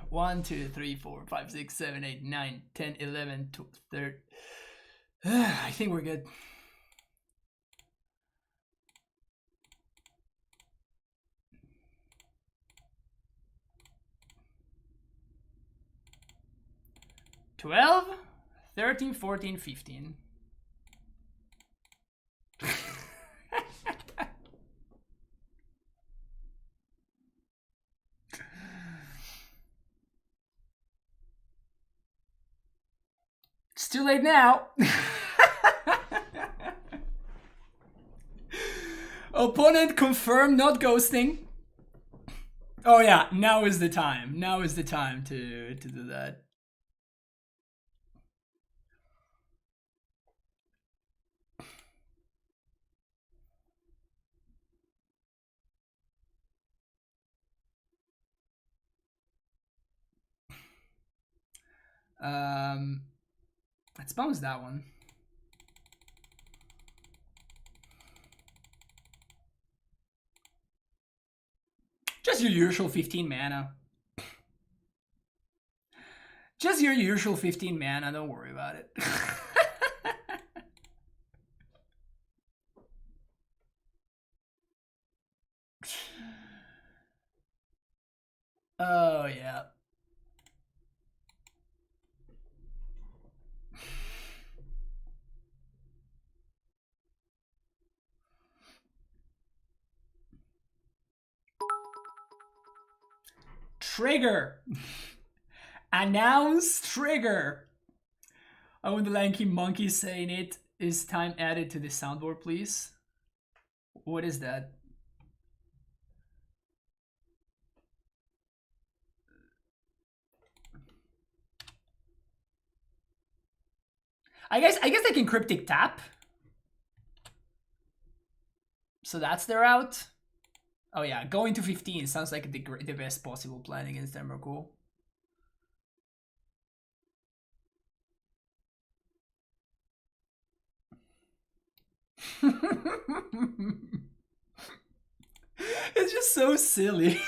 1, 2, 3, 4, 5, 6, 7, 8, 9, 10, 11, 12, 13. I think we're good. $12, 13, 14, 15. It's too late now. Opponent confirmed not ghosting. Oh yeah, now is the time. Now is the time to do that. Let's bounce that one. Just your usual 15 mana. Just your usual 15 mana, don't worry about it. Oh, yeah. Trigger. Announce trigger. Oh, the lanky monkey saying it is time added to the soundboard, please. What is that? I guess they can cryptic tap. So that's their out. Oh yeah, going to 15 sounds like the best possible plan against Emrakul. It's just so silly.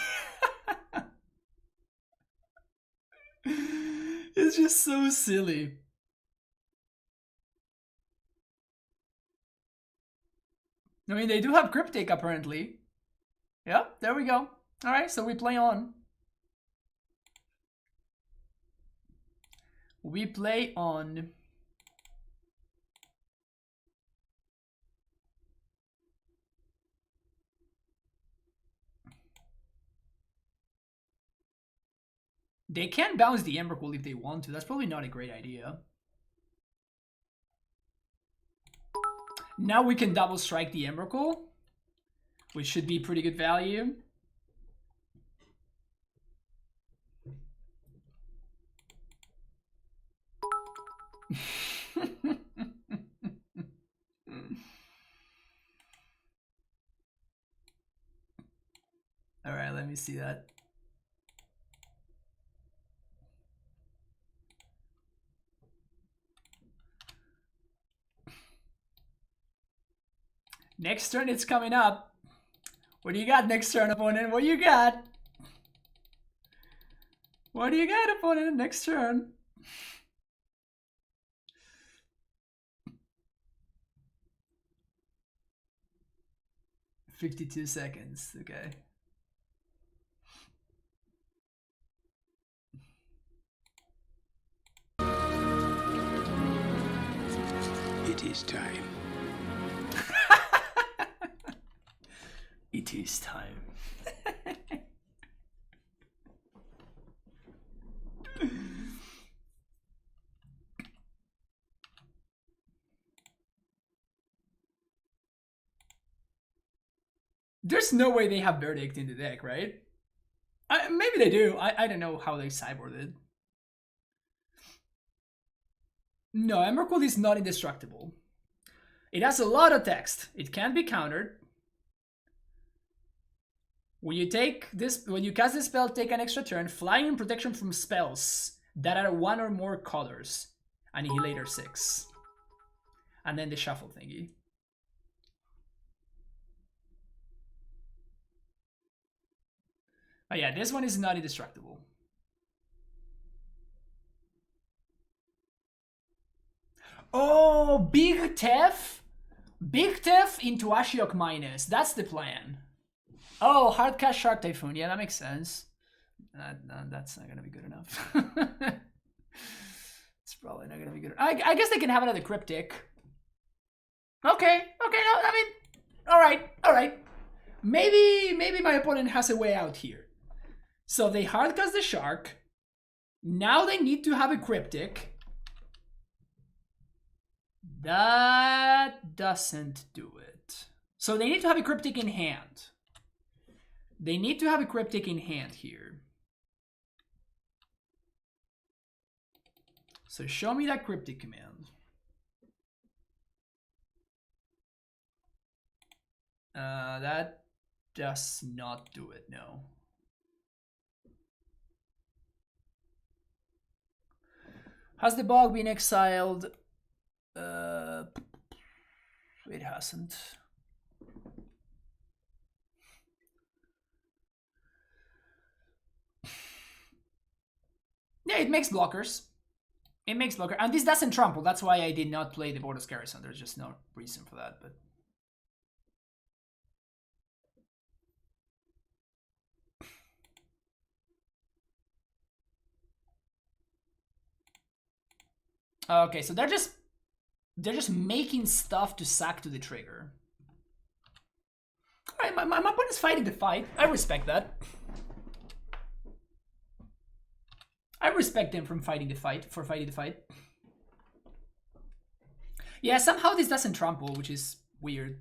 It's just so silly. I mean, they do have Cryptic, apparently. Yeah, there we go. Alright, so we play on. We play on. They can bounce the Emrakul if they want to. That's probably not a great idea. Now we can double strike the Emrakul, which should be pretty good value. All right, let me see that. Next turn, it's coming up. What do you got next turn, opponent? What do you got? What do you got, opponent, next turn? "52 seconds, okay. It is time. It is time. There's no way they have Verdict in the deck, right? Maybe they do. I don't know how they cyborged it. No, Emrakul is not indestructible. It has a lot of text. It can be countered. When you cast this spell, take an extra turn, flying and protection from spells that are one or more colors. Annihilator 6. And then the shuffle thingy. Oh yeah, this one is not indestructible. Oh, Big Tef? Big Tef into Ashiok minus. That's the plan. Oh, hard cast Shark Typhoon. Yeah, that makes sense. That's not gonna be good enough. It's probably not gonna be good. I guess they can have another Cryptic. Okay, no, I mean, all right. Maybe my opponent has a way out here. So they hard cast the Shark. Now they need to have a Cryptic. That doesn't do it. So they need to have a Cryptic in hand. They need to have a Cryptic in hand here. So show me that Cryptic command. That does not do it, no. Has the bog been exiled? It hasn't. Yeah, it makes blockers. It makes blocker, and this doesn't trample. That's why I did not play the Bordos Garrison. There's just no reason for that. But okay, so they're just making stuff to sack to the trigger. All right, my opponent's fighting the fight. I respect that. I respect them from fighting the fight for fighting the fight. Yeah, somehow this doesn't trample, which is weird.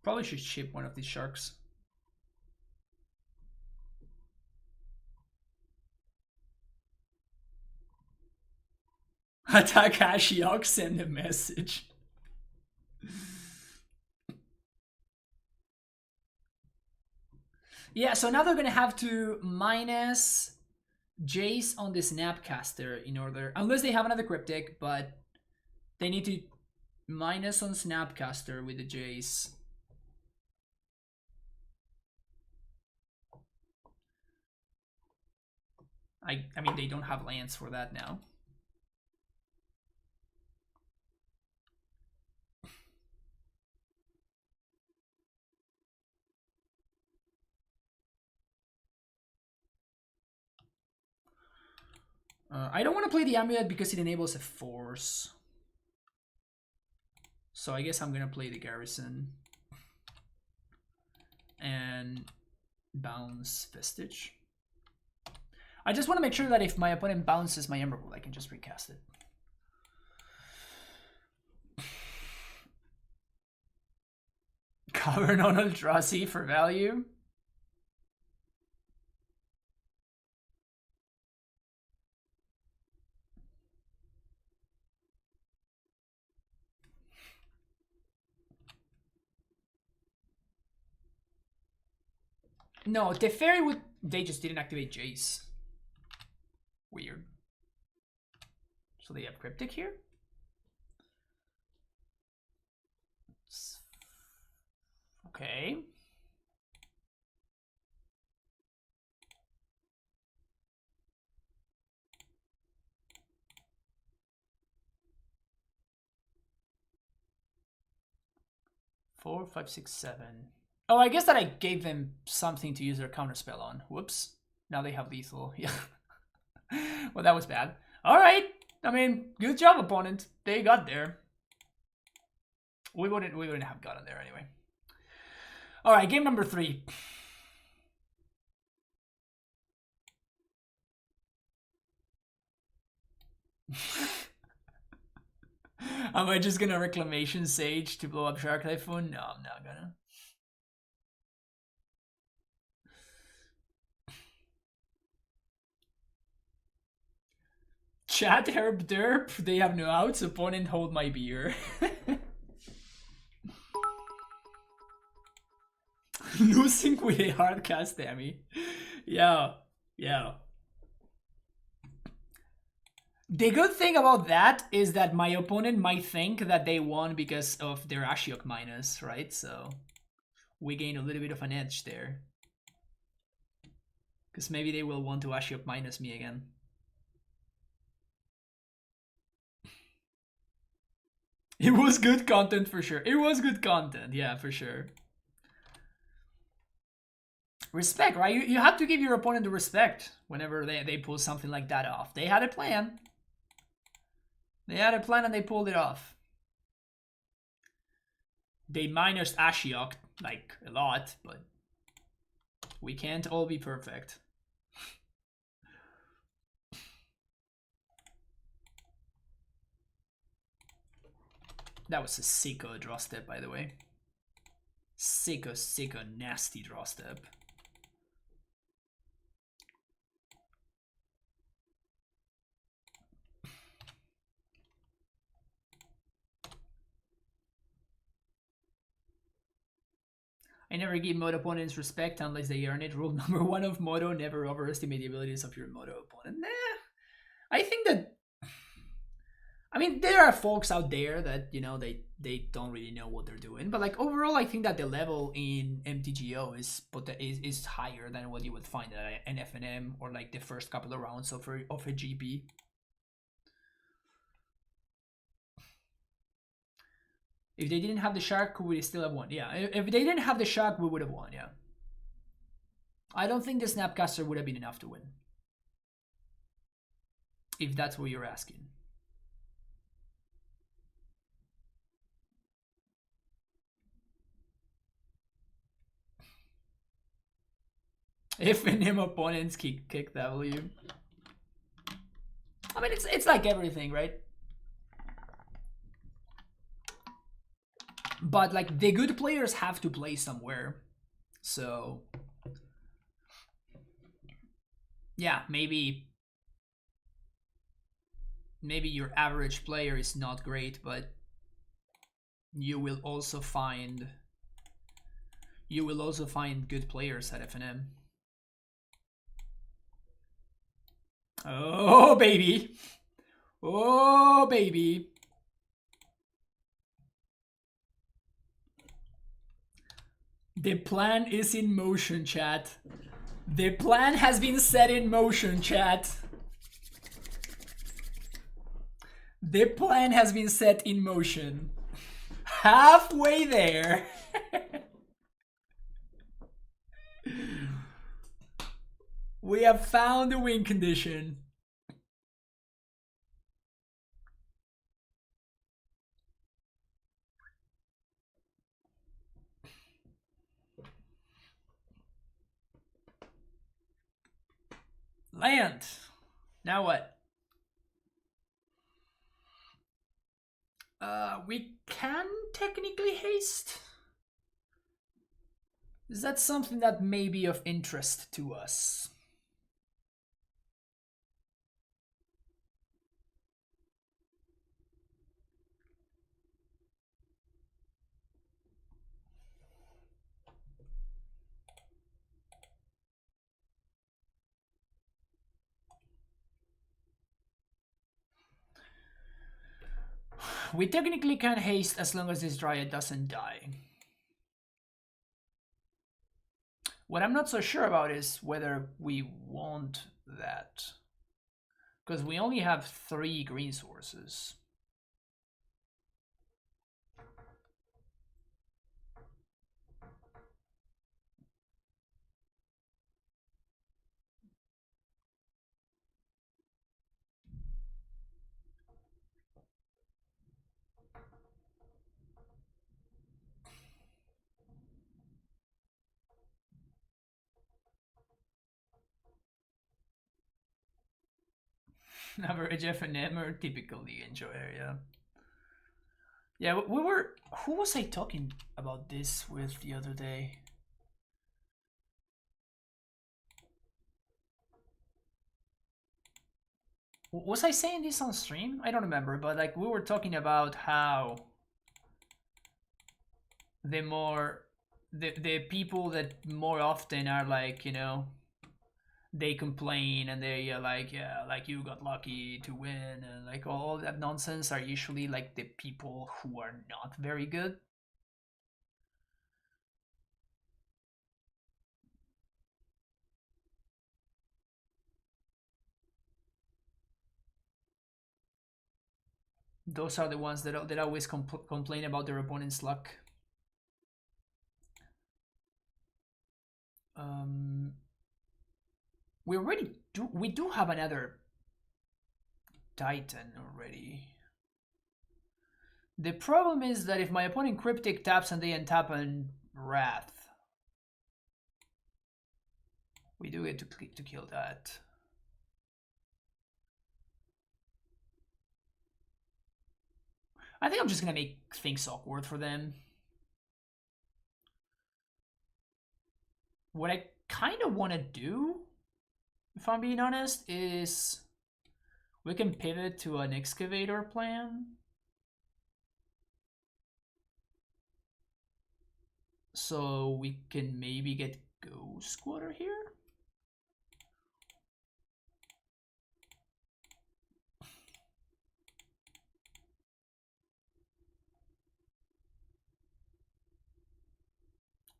Probably should ship one of these sharks. Attack Ashiok, send a message. Yeah, so now they're gonna have to minus Jace on the Snapcaster in order, unless they have another cryptic, but they need to minus on Snapcaster with the Jace. I mean, they don't have lands for that now. I don't want to play the Amulet because it enables a force. So I guess I'm gonna play the Garrison and bounce Vestige. I just want to make sure that if my opponent bounces my Emerald, I can just recast it. Cavern on Eldrazi for value. No, Teferi would... They just didn't activate Jace. Weird. So they have Cryptic here? Okay. Four, five, six, seven. Oh, I guess that I gave them something to use their counterspell on. Whoops. Now they have lethal. Yeah. Well, that was bad. All right. I mean, good job, opponent. They got there. We wouldn't have gotten there anyway. All right, game number 3. Am I just gonna Reclamation Sage to blow up Shark Typhoon? No, I'm not gonna. Chat herb derp, they have no outs, opponent hold my beer. Losing with a hard cast, Demi. Yeah, yeah. The good thing about that is that my opponent might think that they won because of their Ashiok minus, right? So we gain a little bit of an edge there. Because maybe they will want to Ashiok minus me again. It was good content for sure. It was good content, yeah, for sure. Respect, right? You have to give your opponent the respect whenever they pull something like that off. They had a plan. They had a plan and they pulled it off. They minus Ashiok, like, a lot, but we can't all be perfect. That was a sicko draw step, by the way. Sicko, nasty draw step. I never give Moto opponents respect unless they earn it. Rule number 1 of Moto: never overestimate the abilities of your Moto opponent. Nah, I think that. I mean, there are folks out there that they don't really know what they're doing, but like overall, I think that the level in MTGO is higher than what you would find at an FNM or like the first couple of rounds of a GP. If they didn't have the shark, we would still have won. Yeah, if they didn't have the shark, we would have won. Yeah, I don't think the Snapcaster would have been enough to win. If that's what you're asking. If NM opponents kick W. I mean, it's like everything, right? But like the good players have to play somewhere. So yeah, maybe your average player is not great, but you will also find good players at FNM. Oh baby. Oh baby. The plan is in motion, chat. The plan has been set in motion, chat. The plan has been set in motion. Halfway there. We have found the win condition. Land. Now what? We can technically haste. Is that something that may be of interest to us? We technically can haste as long as this Dryad doesn't die. What I'm not so sure about is whether we want that. Because we only have 3 green sources. Average FNM or typically enjoyer, yeah. Yeah, we were. Who was I talking about this with the other day? Was I saying this on stream? I don't remember, but like we were talking about how the people that more often are like, they complain and they like, yeah, like you got lucky to win and like all that nonsense are usually like the people who are not very good. Those are the ones that always complain about their opponent's luck. We do have another Titan already. The problem is that if my opponent Cryptic taps and they untap on Wrath, we do get to kill that. I think I'm just gonna make things awkward for them. What I kind of want to do, if I'm being honest, is we can pivot to an excavator plan. so we can maybe get Ghost Squatter here.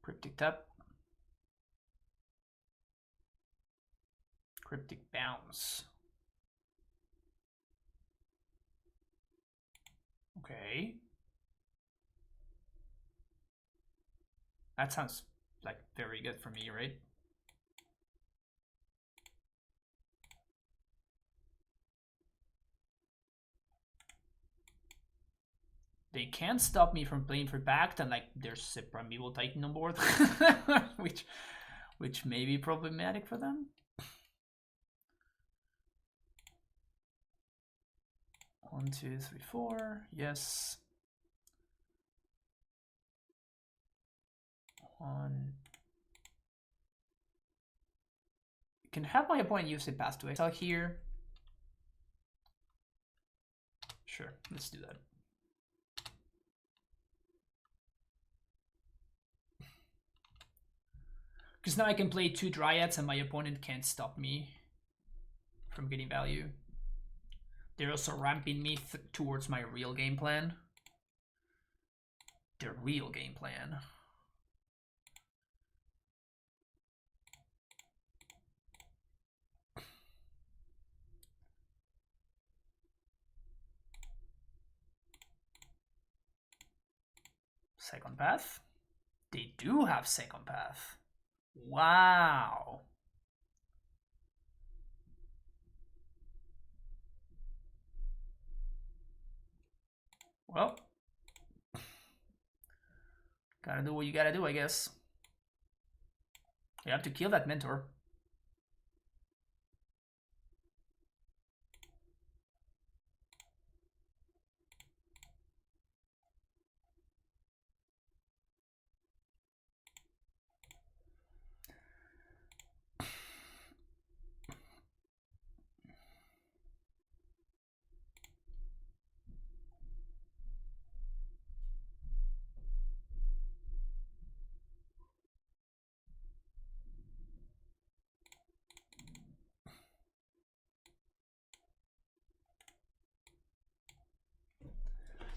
Cryptic Tap. Cryptic Bounce. Okay. That sounds like very good for me, right? They can't stop me from playing for backed, and like there's a Primeval Titan on board, which may be problematic for them. 1, 2, 3, 4. Yes. 1. You can have my opponent use a pass to exile here. Sure, let's do that. Because now I can play 2 Dryads and my opponent can't stop me from getting value. They're also ramping me towards my real game plan. Their real game plan. Second path. They do have second path. Wow. Well, gotta do what you gotta do, I guess. You have to kill that mentor.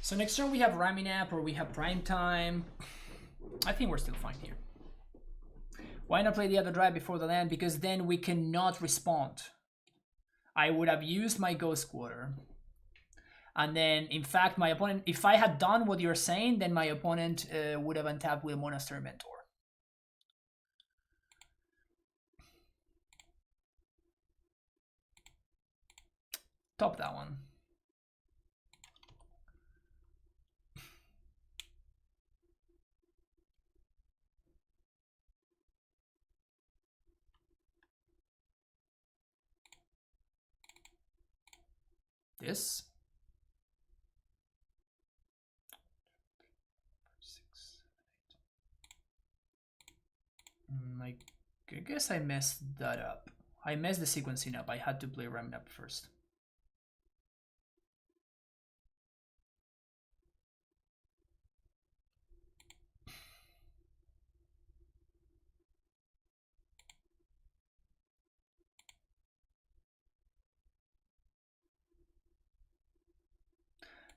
So next turn we have Raminap or we have Prime Time. I think we're still fine here. Why not play the other Drive before the land? Because then we cannot respond. I would have used my Ghost Squatter. And then, in fact, my opponent, if I had done what you're saying, then my opponent would have untapped with a Monastery Mentor. Top that one. This. 6, 8. I guess I messed that up. I messed the sequencing up. I had to play Raminap first.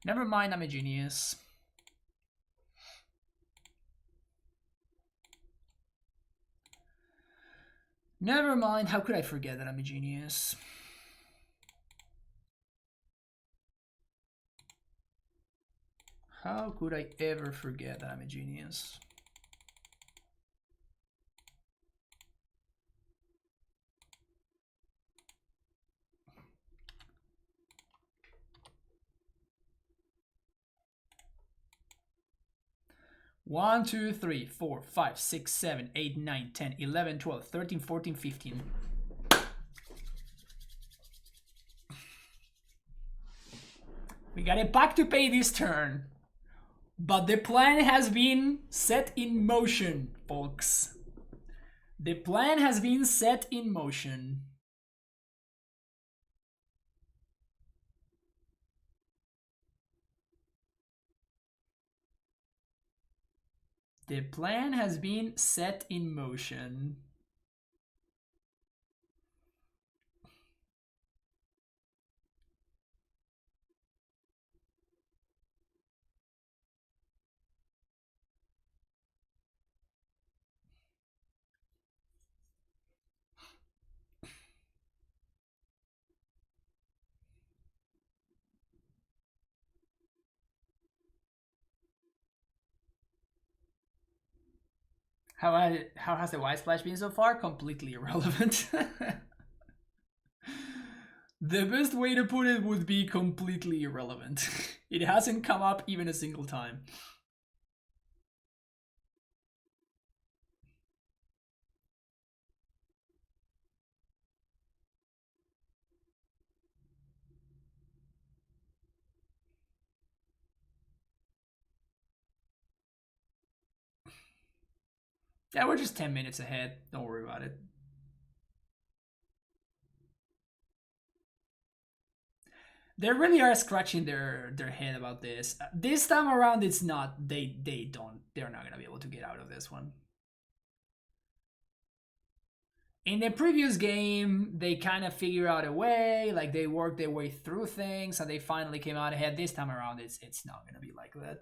Never mind, I'm a genius. Never mind, how could I forget that I'm a genius? How could I ever forget that I'm a genius? One, 2, 3, 4, 5, 6, 7, 8, 9, 10, 11, 12, 13, 14, 15. We got a pack to pay this turn. But the plan has been set in motion, folks. The plan has been set in motion. The plan has been set in motion. How has the white splash been so far? Completely irrelevant. The best way to put it would be completely irrelevant. It hasn't come up even a single time. Yeah, we're just 10 minutes ahead. Don't worry about it. They really are scratching their head about this. This time around, it's not. They're not gonna be able to get out of this one. In the previous game, they kind of figure out a way, like they worked their way through things, and they finally came out ahead. This time around, it's not gonna be like that.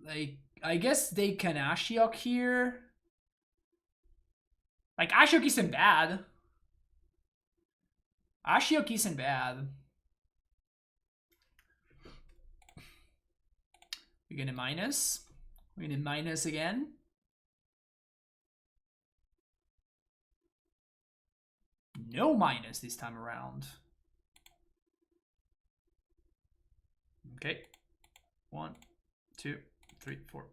Like, I guess they can Ashiok here. Like, Ashiok isn't bad. Ashiok isn't bad. We're gonna minus. We're gonna minus again. No minus this time around. Okay. 1, 2, 3, 4.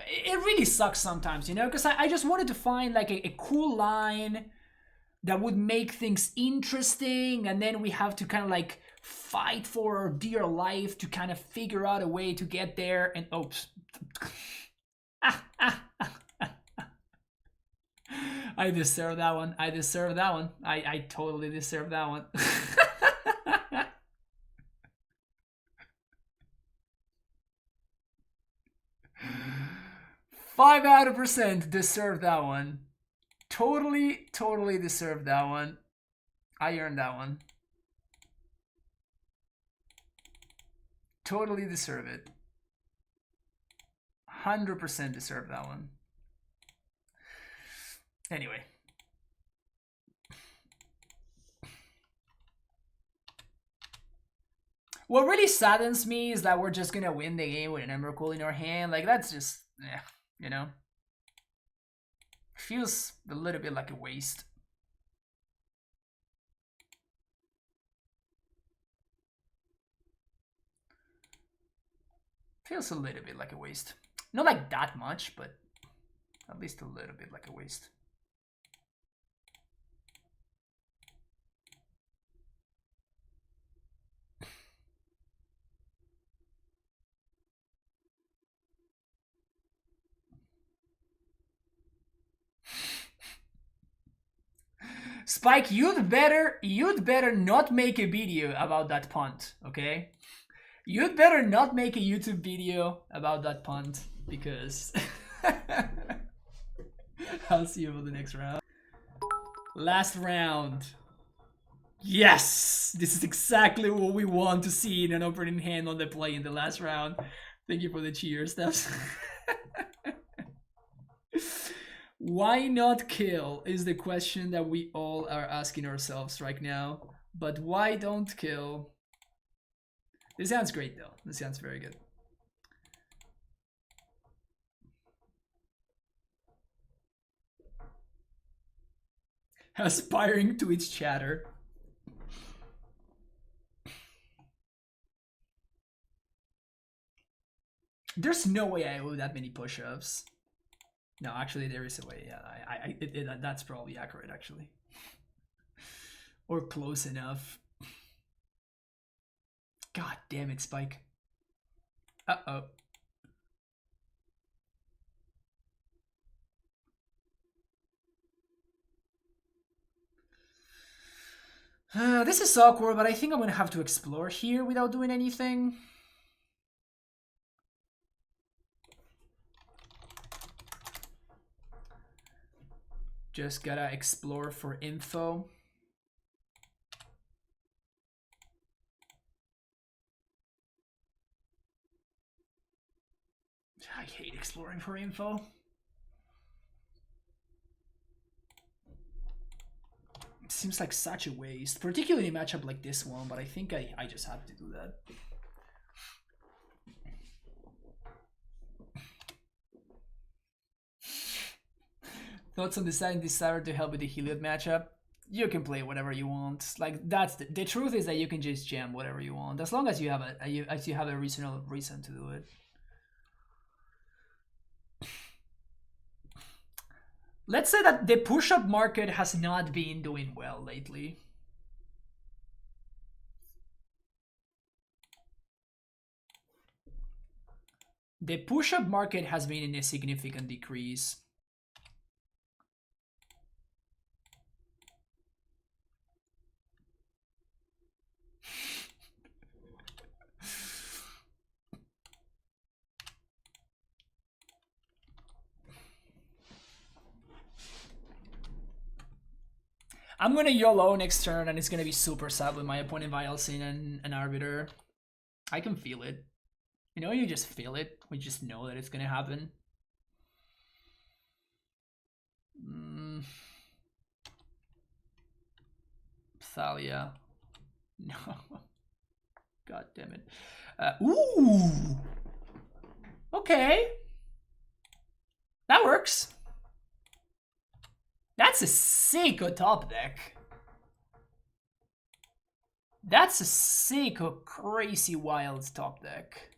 It really sucks sometimes, you know, because I just wanted to find like a cool line that would make things interesting, and then we have to kind of like fight for our dear life to kind of figure out a way to get there. And oops. I deserve that one. I deserve that one. I totally deserve that one. 5 out of % deserve that one. Totally deserve that one. I earned that one. Totally deserve it. 100% deserve that one. Anyway. What really saddens me is that we're just gonna win the game with an Emrakul in our hand. Like, that's just, yeah, you know? Feels a little bit like a waste. Feels a little bit like a waste. Not like that much, but at least a little bit like a waste. Spike, you'd better not make a video about that punt, okay? You'd better not make a YouTube video about that punt, because I'll see you for the next round. Last round. Yes! This is exactly what we want to see in an opening hand on the play in the last round. Thank you for the cheers, Steps. Why not kill is the question that we all are asking ourselves right now. But why don't kill? This sounds great though. This sounds very good. Aspiring to its chatter. There's no way I owe that many push-ups. No, actually, there is a way. Yeah, that's probably accurate, actually, or close enough. God damn it, Spike. Uh-oh. This is awkward, but I think I'm gonna have to explore here without doing anything. Just gotta explore for info. I hate exploring for info. It seems like such a waste, particularly in a matchup like this one, but I think I just have to do that. Thoughts on deciding this Saturday to help with the Heliod matchup? You can play whatever you want. Like that's the truth is that you can just jam whatever you want as long as you have a reasonable reason to do it. Let's say that the push-up market has not been doing well lately. The push-up market has been in a significant decrease. I'm gonna YOLO next turn and it's gonna be super sad with my opponent Vialsin and an Arbiter. I can feel it. You know, you just feel it. We just know that it's gonna happen. Thalia. No. God damn it. Ooh! Okay. That works. That's a sick top deck. That's a sick crazy wild top deck.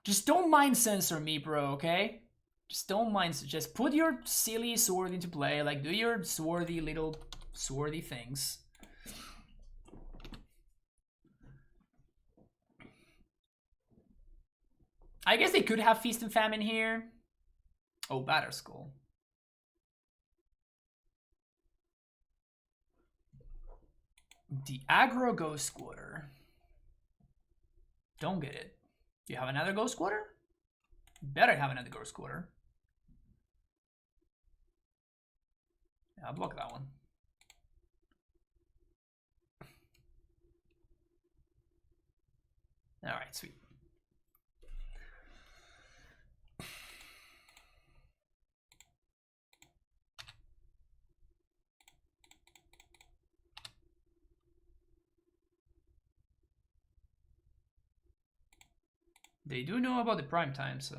Just don't mind censor me, bro, okay? Just don't mind. Just put your silly sword into play. Like, do your swordy little swordy things. I guess they could have Feast and Famine here. Oh, Batterskull. The aggro Ghost Squatter. Don't get it. You have another Ghost Squatter? Better have another Ghost Squatter. Yeah, I'll block that one. Alright, sweet. They do know about the prime time, so.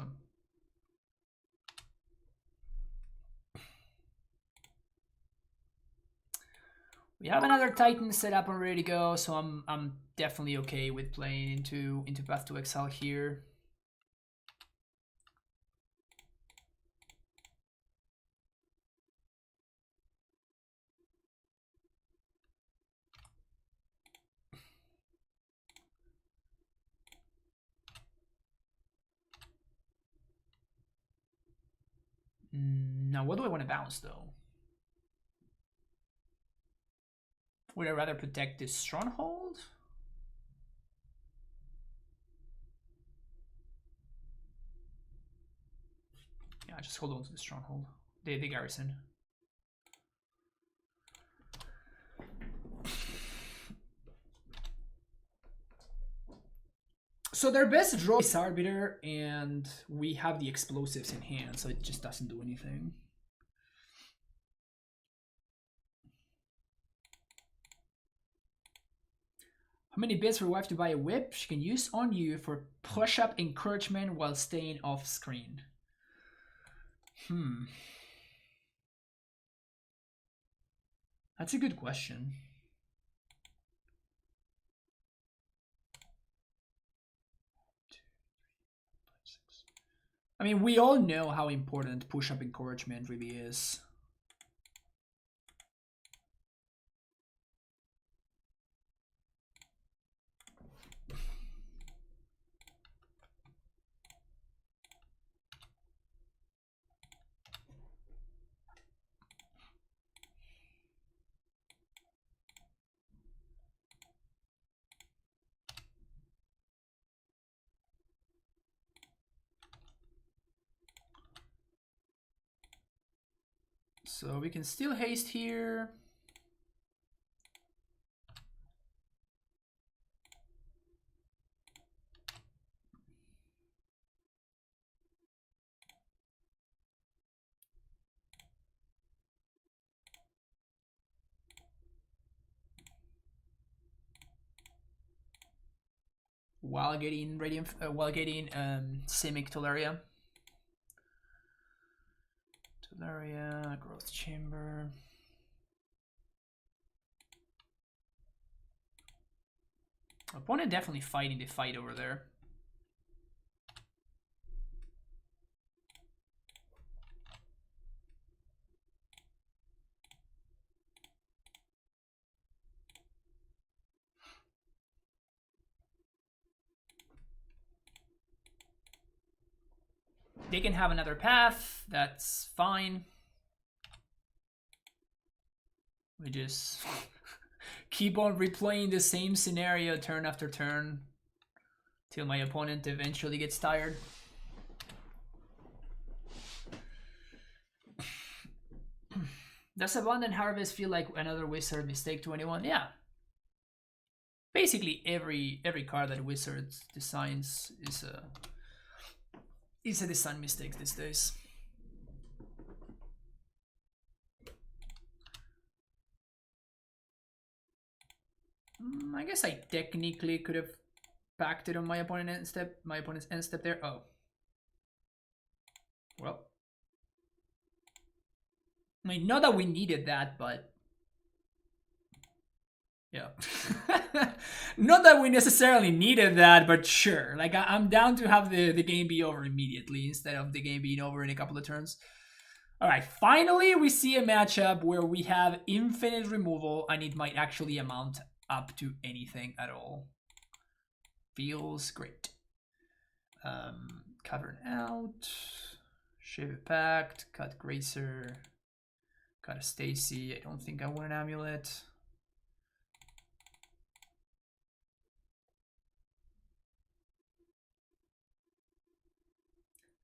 We have another Titan set up and ready to go, so I'm definitely okay with playing into Path to Exile here. Now, what do I want to bounce though? Would I rather protect this stronghold? Yeah, just hold on to the stronghold. The garrison. So their best draw is Arbiter, and we have the explosives in hand, so it just doesn't do anything. How many bits for your wife to buy a whip? She can use on you for push-up encouragement while staying off screen. That's a good question. I mean, we all know how important push-up encouragement really is. So we can still haste here. While getting radiant, Simic Tolaria. Tolaria, Growth Chamber. Opponent definitely fighting the fight over there. They can have another path, that's fine. We just keep on replaying the same scenario turn after turn till my opponent eventually gets tired. Does Abundant Harvest feel like another Wizard mistake to anyone? Yeah. Basically every card that Wizards designs is a design mistake these days. I guess I technically could have backed it on my opponent's end step there. Oh. Well. I mean, not that we needed that, but yeah. Not that we necessarily needed that, but sure. Like, I'm down to have the game be over immediately instead of the game being over in a couple of turns. Alright, finally we see a matchup where we have infinite removal and it might actually amount up to anything at all. Feels great. Cavern out. Shave Pact. Cut Gracer. Got a Stacy. I don't think I want an Amulet.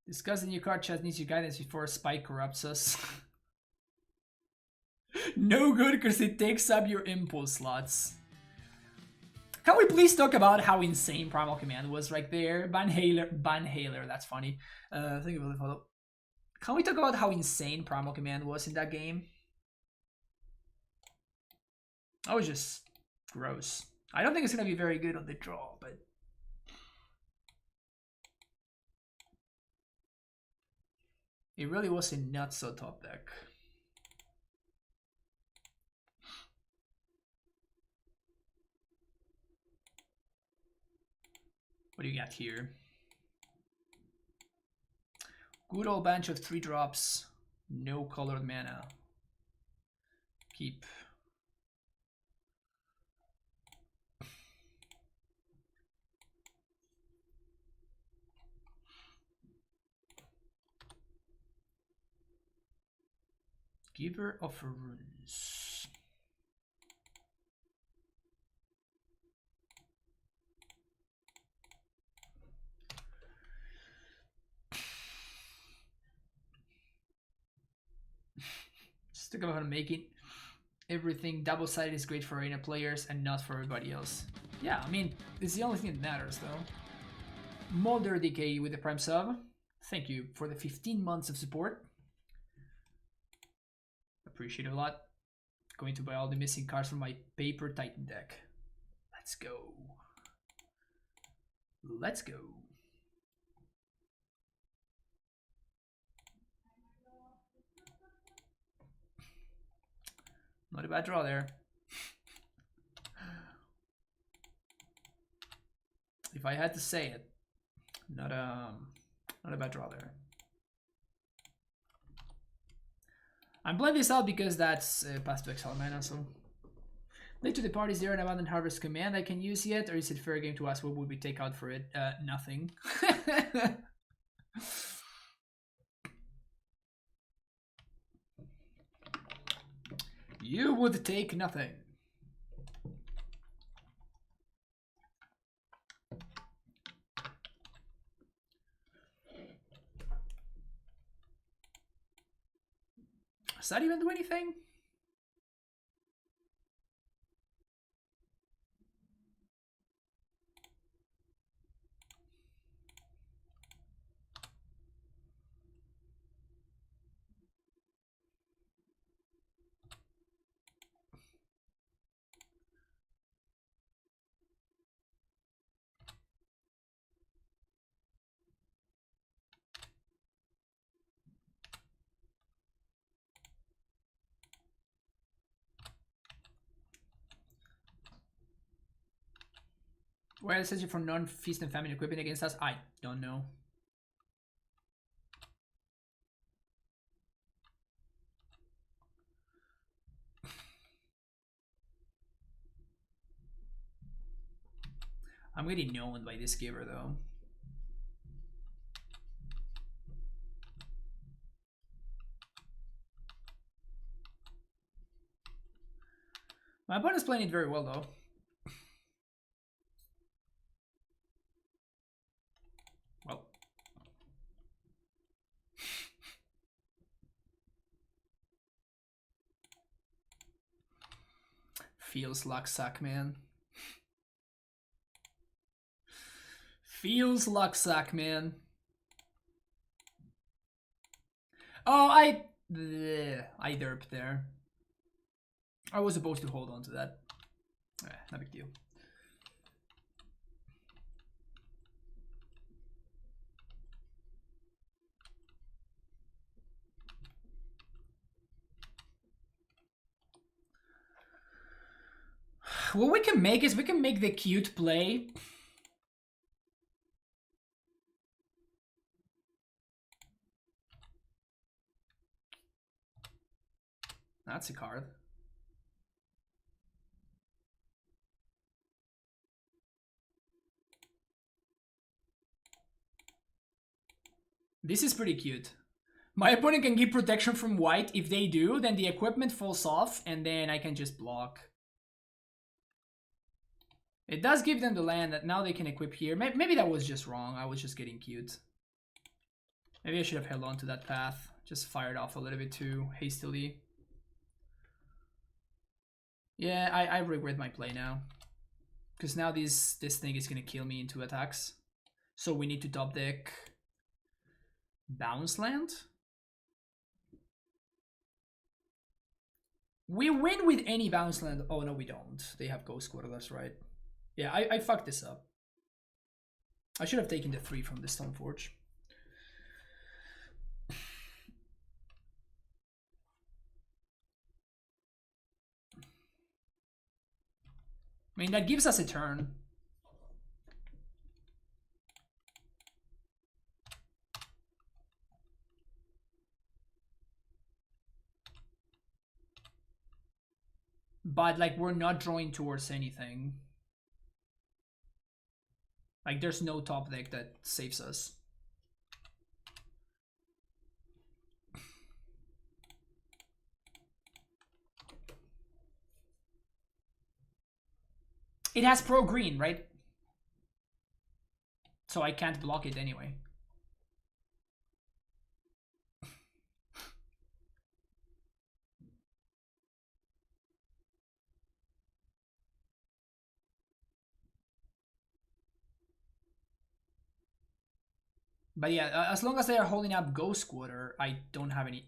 Discuss the new card chat needs your guidance before a spike corrupts us. No good because it takes up your impulse slots. Can we please talk about how insane Primal Command was right there? Banhaler, that's funny. Thank you for the follow. Can we talk about how insane Primal Command was in that game? That was just gross. I don't think it's going to be very good on the draw, but... it really was a not so top deck. What do you got here? Good old bunch of 3-drops. No colored mana. Keep. Giver of Runes. Just talk about making everything double-sided is great for arena players and not for everybody else. Yeah, I mean, it's the only thing that matters though. Molder Decay with the Prime Sub. Thank you for the 15 months of support. Appreciate it a lot. Going to buy all the missing cards from my paper Titan deck. Let's go. Let's go. Not a bad draw there. If I had to say it, not a bad draw there. I'm playing this out because that's past to exile mana, so. Late to the party, is there an Abundant Harvest command I can use yet, or is it fair game to ask what would we take out for it? Nothing. You would take nothing. Does that even do anything? Where says you for non-feast and famine equipment against us? I don't know. I'm getting known by this giver though. My opponent's playing it very well though. Well. Feels luck suck, man. Feels luck suck, man. Oh, I derped there. I was supposed to hold on to that. No big deal. What we can make is we can make the cute play. That's a card. This is pretty cute. My opponent can give protection from white. If they do, then the equipment falls off and then I can just block. It does give them the land that now they can equip here. Maybe that was just wrong. I was just getting cute. Maybe I should have held on to that path. Just fired off a little bit too hastily. Yeah, I regret my play now. Because now this thing is going to kill me in 2 attacks. So we need to top deck bounce land. We win with any bounce land. Oh, no, we don't. They have Ghost Quarter, that's right. Yeah, I fucked this up. I should have taken the 3 from the Stoneforge. I mean, that gives us a turn. But, like, we're not drawing towards anything. Like, there's no top deck that saves us. It has pro green, right? So I can't block it anyway. But yeah, as long as they are holding up Ghost Quarter, I don't have any.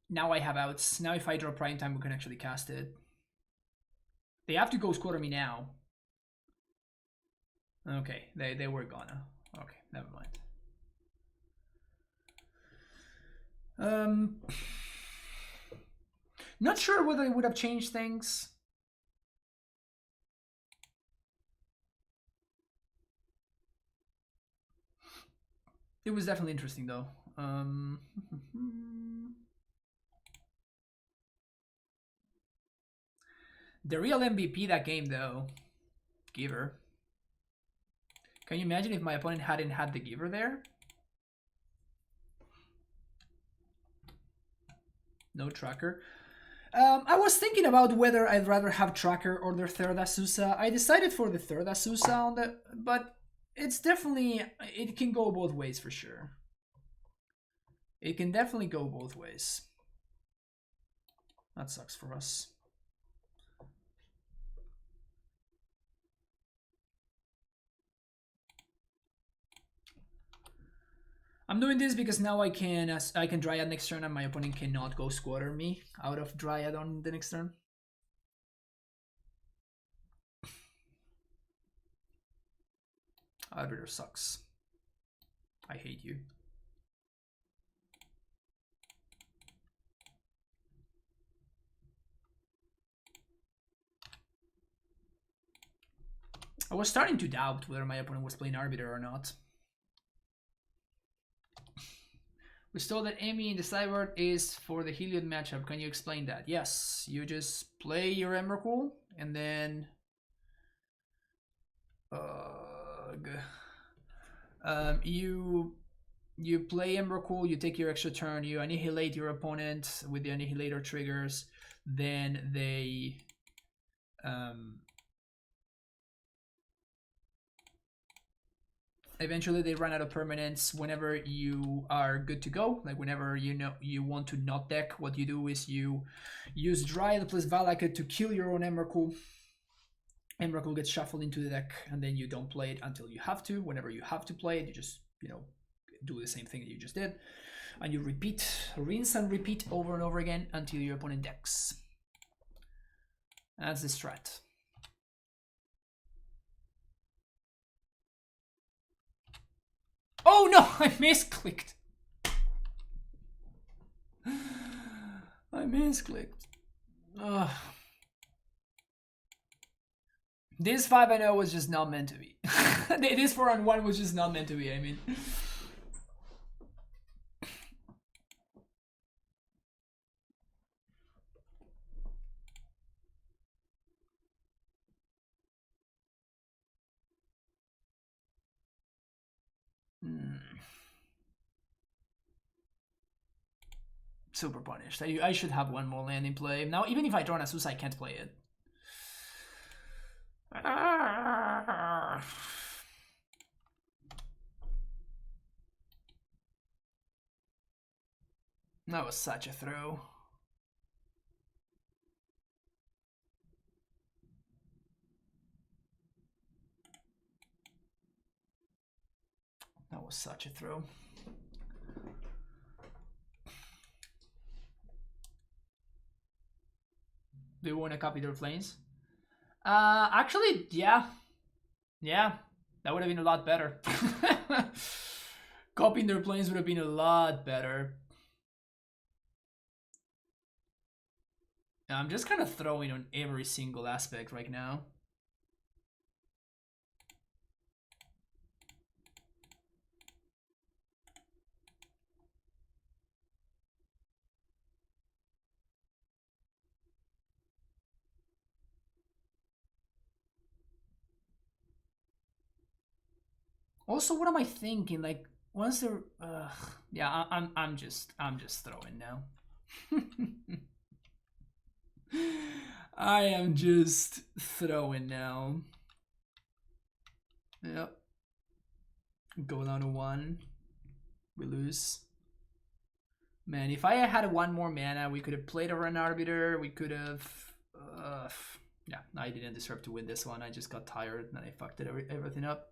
Now I have outs. Now if I draw Prime Time, we can actually cast it. They have to Ghost Quarter me now. Okay, they were gonna. Okay, never mind. Not sure whether it would have changed things. It was definitely interesting though. The real MVP that game though, Giver. Can you imagine if my opponent hadn't had the Giver there? No tracker. I was thinking about whether I'd rather have tracker or the third Asusa. I decided for the third Asusa on the, but it's definitely, it can go both ways for sure. It can definitely go both ways. That sucks for us. I'm doing this because now I can Dryad next turn and my opponent cannot go squatter me out of Dryad on the next turn. Arbiter sucks. I hate you. I was starting to doubt whether my opponent was playing Arbiter or not. We saw that Amy in the sideboard is for the Heliod matchup. Can you explain that? Yes, you just play your Emrakul and then you play Emrakul, you take your extra turn, you annihilate your opponent with the annihilator triggers, then they eventually they run out of permanents whenever you are good to go. Like whenever you know you want to not deck, what you do is you use Dryad plus Valakut to kill your own Emrakul. Emrakul gets shuffled into the deck, and then you don't play it until you have to. Whenever you have to play it, you just, you know, do the same thing that you just did. And you repeat, rinse and repeat over and over again until your opponent decks. That's the strat. Oh no, I misclicked. I misclicked. Ugh. This 5-0 was just not meant to be. This 4-1 was just not meant to be, I mean. Super punished. I should have one more land in play. Now, even if I draw an Azusa, I can't play it. That was such a throw. That was such a throw. Do you want to copy their planes? Actually, yeah. Yeah, that would have been a lot better. Copying their planes would have been a lot better. I'm just kind of throwing on every single aspect right now. Also, what am I thinking? Like, once they're, yeah, I'm just throwing now. I am just throwing now. Yep. Go down to 1. We lose. Man, if I had 1 more mana, we could have played over an Arbiter. We could have. Yeah, I didn't deserve to win this one. I just got tired and I fucked everything up.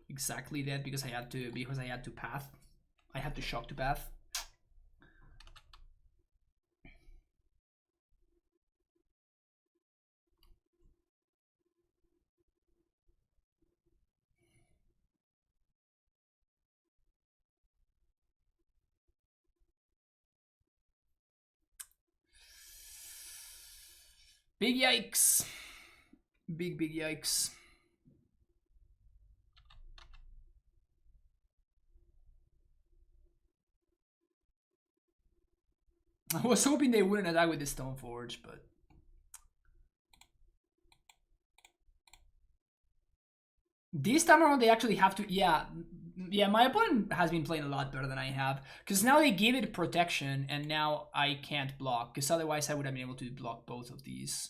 Exactly that, because I had to path. I had to shock to path. Big yikes. Big yikes. I was hoping they wouldn't attack with the Stoneforge, but... This time around, they actually have to... Yeah, my opponent has been playing a lot better than I have. Because now they give it protection, and now I can't block. Because otherwise, I would have been able to block both of these.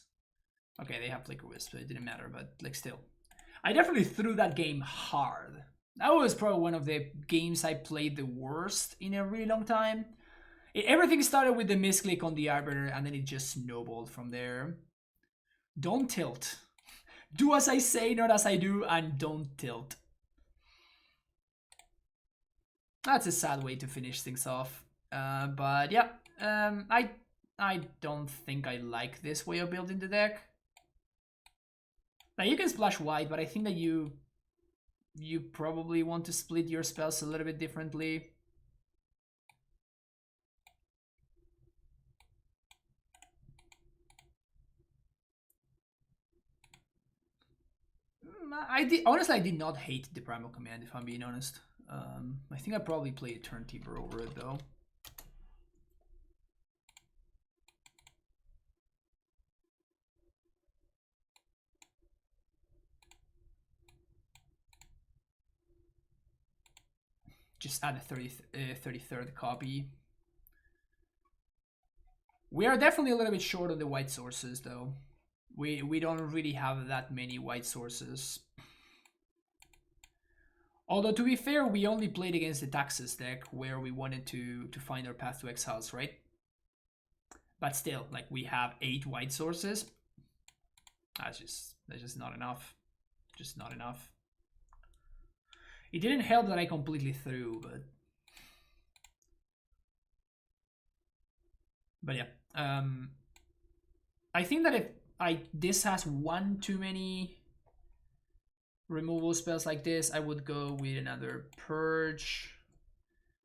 Okay, they have Flicker Wisp, so it didn't matter, but like still. I definitely threw that game hard. That was probably one of the games I played the worst in a really long time. Everything started with the misclick on the Arbiter, and then it just snowballed from there. Don't tilt. Do as I say, not as I do, and don't tilt. That's a sad way to finish things off. But yeah, I don't think I like this way of building the deck. Now you can splash white, but I think that you probably want to split your spells a little bit differently. Honestly, I did not hate the Primal Command, if I'm being honest. I think I probably play a Turnkeeper over it though. Just add a 33rd copy. We are definitely a little bit short on the white sources though. We don't really have that many white sources. Although to be fair, we only played against the Taxes deck where we wanted to find our path to exiles, right? But still, like we have 8 white sources. That's just not enough. Just not enough. It didn't help that I completely threw, but yeah. I think that if this has one too many removal spells like this, I would go with another Purge.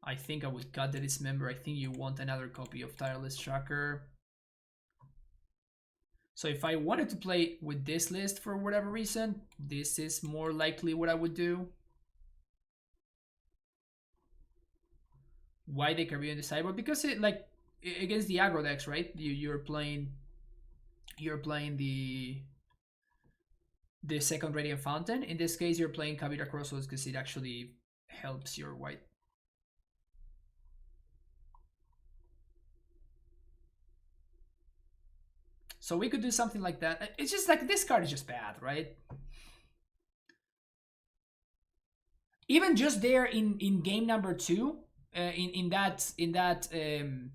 I think I would cut the Dismember. I think you want another copy of Tireless Tracker. So if I wanted to play with this list for whatever reason, this is more likely what I would do. Why they carry on the sideboard? Because it like against the aggro decks, right? You're playing the second Radiant Fountain. In this case, you're playing Kavita Crossroads because it actually helps your white. So we could do something like that. It's just like this card is just bad, right? Even just there in game number 2, in that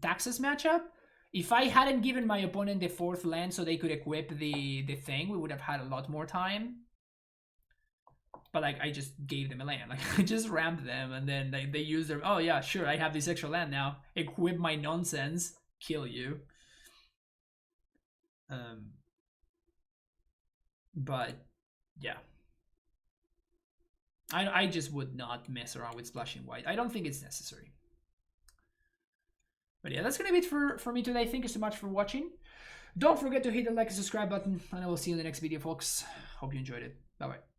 Taxes matchup, if I hadn't given my opponent the 4th land so they could equip the thing, we would have had a lot more time. But like I just gave them a land. Like I just rammed them and then they use their, oh yeah, sure, I have this extra land now. Equip my nonsense, kill you. But yeah. I just would not mess around with splashing white. I don't think it's necessary. But yeah, that's gonna be it for me today. Thank you so much for watching. Don't forget to hit the like and subscribe button, and I will see you in the next video, folks. Hope you enjoyed it. Bye bye.